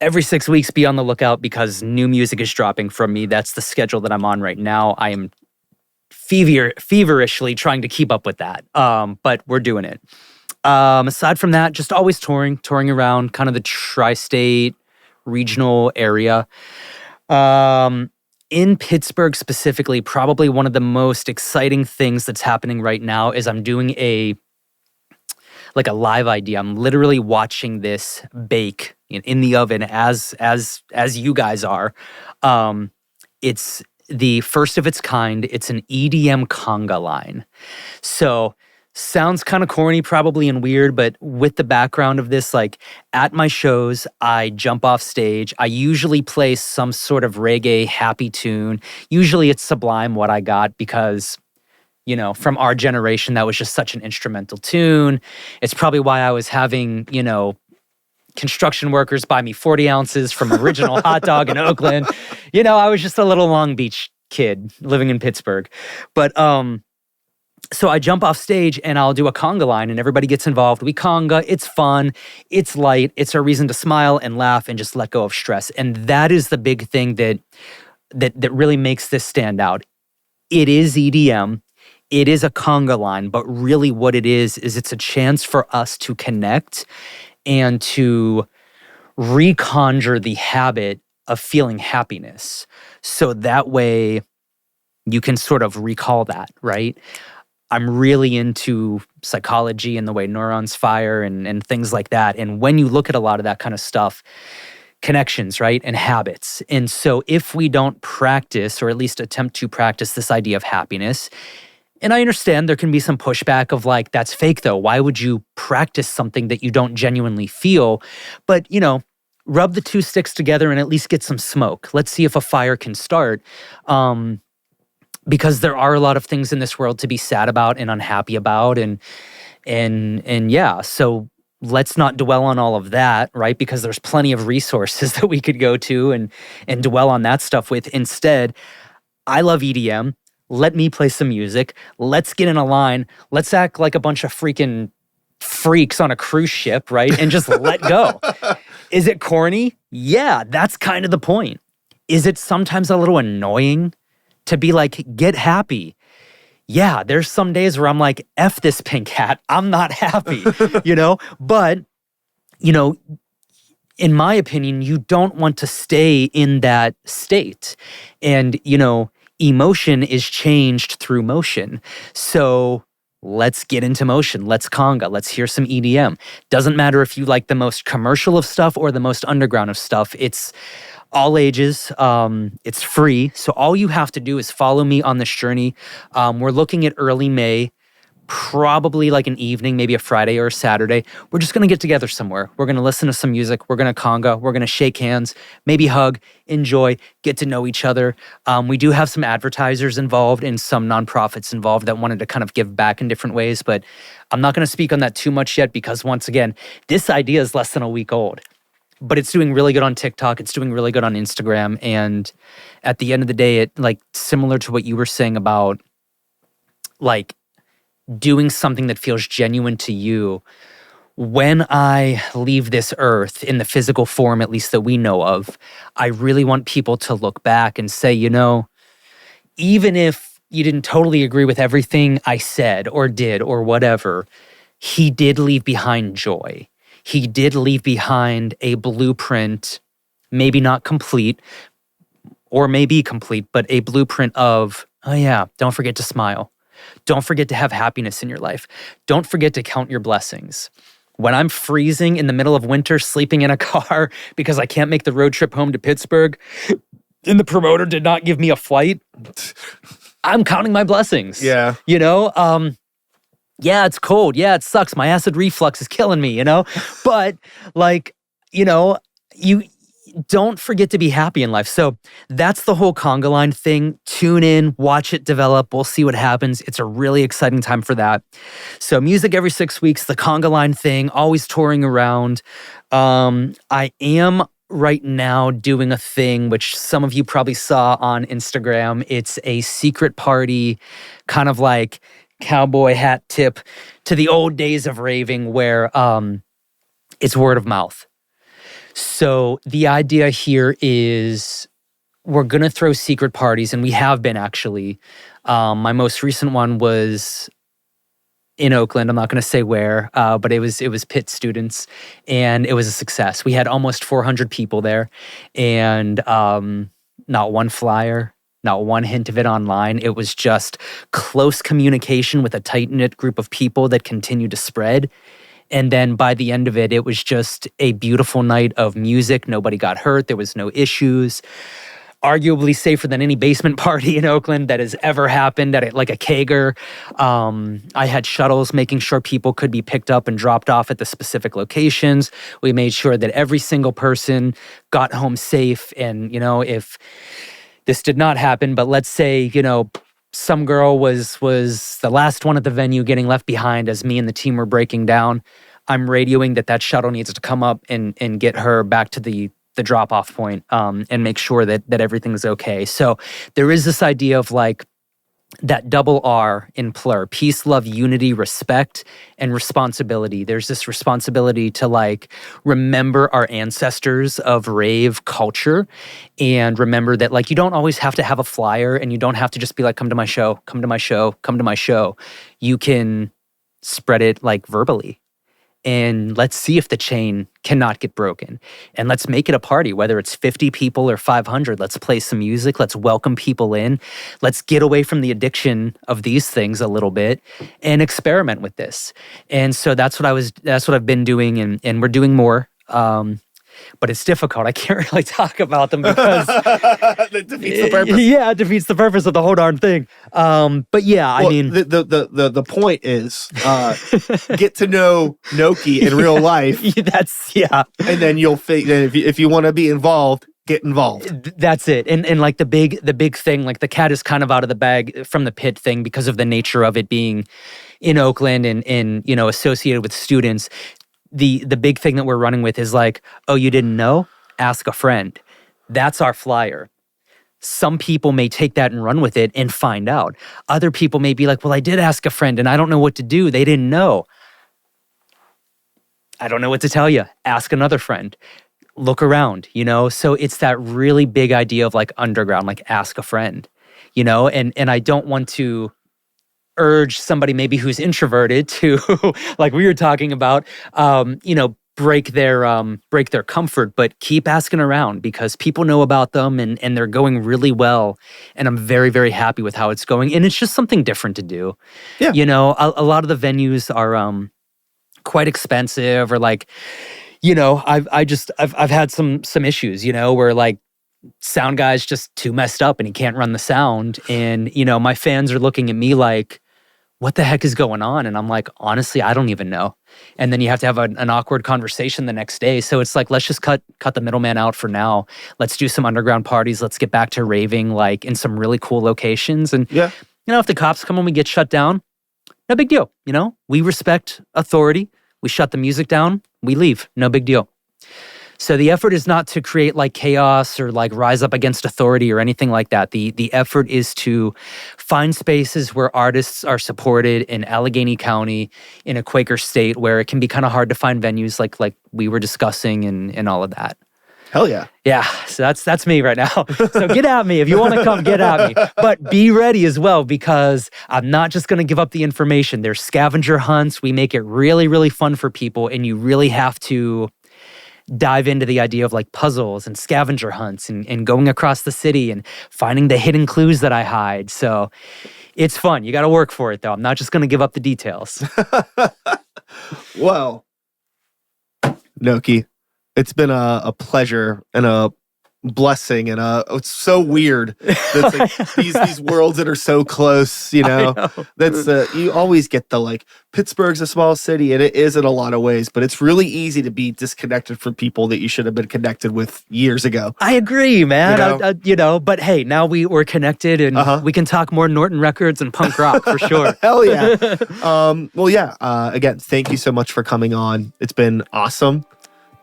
every 6 weeks, be on the lookout because new music is dropping from me. That's the schedule that I'm on right now. I am feverishly trying to keep up with that. But we're doing it. Aside from that, just always touring around kind of the tri-state regional area. In Pittsburgh specifically, probably one of the most exciting things that's happening right now is I'm doing a live idea. I'm literally watching this bake in the oven as you guys are. It's the first of its kind. It's an EDM conga line. So sounds kind of corny probably and weird, but with the background of this, like at my shows, I jump off stage. I usually play some sort of reggae happy tune. Usually it's Sublime What I Got because, from our generation, that was just such an instrumental tune. It's probably why I was having, construction workers buy me 40 ounces from Original Hot Dog in Oakland. I was just a little Long Beach kid living in Pittsburgh. But so I jump off stage and I'll do a conga line and everybody gets involved. We conga, it's fun, it's light, it's a reason to smile and laugh and just let go of stress. And that is the big thing that really makes this stand out. It is EDM, it is a conga line, but really what it is it's a chance for us to connect and to reconjure the habit of feeling happiness. So that way you can sort of recall that, right? I'm really into psychology and the way neurons fire and things like that. And when you look at a lot of that kind of stuff, connections, right? And habits. And so if we don't practice, or at least attempt to practice this idea of happiness, and I understand there can be some pushback of like, that's fake though. Why would you practice something that you don't genuinely feel? But, rub the two sticks together and at least get some smoke. Let's see if a fire can start. Because there are a lot of things in this world to be sad about and unhappy about. And yeah, so let's not dwell on all of that, right? Because there's plenty of resources that we could go to and dwell on that stuff with. Instead, I love EDM. Let me play some music. Let's get in a line. Let's act like a bunch of freaking freaks on a cruise ship, right? And just let go. Is it corny? Yeah, that's kind of the point. Is it sometimes a little annoying to be like, get happy? Yeah, there's some days where I'm like, F this pink hat. I'm not happy, But, in my opinion, you don't want to stay in that state. And, emotion is changed through motion. So let's get into motion. Let's conga. Let's hear some EDM. Doesn't matter if you like the most commercial of stuff or the most underground of stuff. It's all ages. It's free. So all you have to do is follow me on this journey. We're looking at early May, probably like an evening, maybe a Friday or a Saturday. We're just going to get together somewhere. We're going to listen to some music. We're going to conga. We're going to shake hands, maybe hug, enjoy, get to know each other. We do have some advertisers involved and some nonprofits involved that wanted to kind of give back in different ways, but I'm not going to speak on that too much yet because once again, this idea is less than a week old. But it's doing really good on TikTok. It's doing really good on Instagram. And at the end of the day, it like similar to what you were saying about like doing something that feels genuine to you. When I leave this earth in the physical form, at least that we know of, I really want people to look back and say, even if you didn't totally agree with everything I said or did or whatever, he did leave behind joy. He did leave behind a blueprint, maybe not complete, or maybe complete, but a blueprint of, oh yeah, don't forget to smile. Don't forget to have happiness in your life. Don't forget to count your blessings. When I'm freezing in the middle of winter, sleeping in a car because I can't make the road trip home to Pittsburgh, and the promoter did not give me a flight, I'm counting my blessings. Yeah. You know, yeah, it's cold. Yeah, it sucks. My acid reflux is killing me, you know? But like, you know, you don't forget to be happy in life. So that's the whole conga line thing. Tune in, watch it develop. We'll see what happens. It's a really exciting time for that. So music every 6 weeks, the conga line thing, always touring around. I am right now doing a thing which some of you probably saw on Instagram. It's a secret party, kind of like cowboy hat tip to the old days of raving where it's word of mouth. So the idea here is we're going to throw secret parties, and we have been actually. My most recent one was in Oakland. I'm not going to say where, but it was Pitt students, and it was a success. We had almost 400 people there, and not one flyer, not one hint of it online. It was just close communication with a tight-knit group of people that continued to spread. And then by the end of it, it was just a beautiful night of music. Nobody got hurt. There was no issues. Arguably safer than any basement party in Oakland that has ever happened at like a kegger. I had shuttles making sure people could be picked up and dropped off at the specific locations. We made sure that every single person got home safe. And, you know, if this did not happen, but let's say, you know, some girl was the last one at the venue getting left behind as me and the team were breaking down, I'm radioing that shuttle needs to come up and get her back to the drop-off point and make sure that everything's okay. So there is this idea of like that double R in PLUR: peace, love, unity, respect, and responsibility. There's this responsibility to like remember our ancestors of rave culture and remember that like you don't always have to have a flyer and you don't have to just be like, come to my show, come to my show, come to my show. You can spread it like verbally. And let's see if the chain cannot get broken. And let's make it a party, whether it's 50 people or 500. Let's play some music. Let's welcome people in. Let's get away from the addiction of these things a little bit and experiment with this. And so that's what I've been doing, and we're doing more. But it's difficult. I can't really talk about them because that defeats the purpose. Yeah, it defeats the purpose of the whole darn thing. But yeah, I mean, the point is get to know Noki in real life. And then you'll figure if you want to be involved, get involved. That's it. And like the big thing, like the cat is kind of out of the bag from the Pit thing because of the nature of it being in Oakland and you know associated with students. The big thing that we're running with is like, oh, you didn't know? Ask a friend. That's our flyer. Some people may take that and run with it and find out. Other people may be like, well, I did ask a friend and I don't know what to do. They didn't know. I don't know what to tell you. Ask another friend. Look around, you know? So it's that really big idea of like underground, like ask a friend, you know? And I don't want to urge somebody maybe who's introverted to, like we were talking about, you know, break their comfort, but keep asking around because people know about them and they're going really well. And I'm very, very happy with how it's going. And it's just something different to do. Yeah. You know, a lot of the venues are quite expensive or like, you know, I've had some issues, you know, where like sound guy's just too messed up and he can't run the sound. And, you know, my fans are looking at me like, what the heck is going on? And I'm like, honestly, I don't even know. And then you have to have an awkward conversation the next day. So it's like, let's just cut the middleman out for now. Let's do some underground parties. Let's get back to raving like in some really cool locations. And, you know, if the cops come and we get shut down, no big deal. You know, we respect authority. We shut the music down. We leave. No big deal. So the effort is not to create like chaos or like rise up against authority or anything like that. The effort is to find spaces where artists are supported in Allegheny County, in a Quaker state where it can be kind of hard to find venues like we were discussing and all of that. Hell yeah. Yeah, so that's me right now. So get at me. If you want to come, get at me. But be ready as well because I'm not just going to give up the information. There's scavenger hunts. We make it really, really fun for people and you really have to dive into the idea of like puzzles and scavenger hunts and going across the city and finding the hidden clues that I hide. So it's fun. You got to work for it though. I'm not just going to give up the details. Well, Noki, it's been a pleasure and a blessing, and it's so weird. That's like these worlds that are so close, you know. That's you always get the like Pittsburgh's a small city, and it is in a lot of ways, but it's really easy to be disconnected from people that you should have been connected with years ago. I agree, man. You know? But hey, now we're connected, and we can talk more Norton records and punk rock for sure. Hell yeah. Well, yeah. Again, thank you so much for coming on. It's been awesome.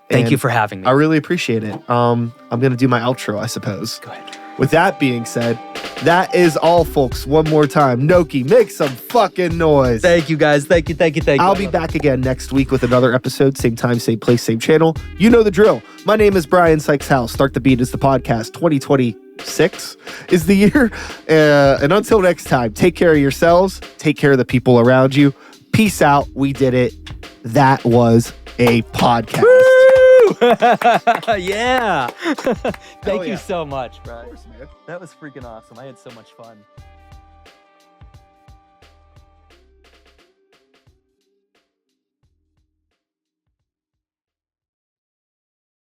Thank you for having me. I really appreciate it. I'm going to do my outro, I suppose. Go ahead. With that being said, that is all, folks. One more time. Noki, make some fucking noise. Thank you, guys. Thank you. I'll be back again next week with another episode. Same time, same place, same channel. You know the drill. My name is Brian Sykes-House. Start the Beat is the podcast. 2026 is the year. And until next time, take care of yourselves. Take care of the people around you. Peace out. We did it. That was a podcast. Yeah. Thank yeah. you so much, bro. Of course, man. That was freaking awesome. I had so much fun.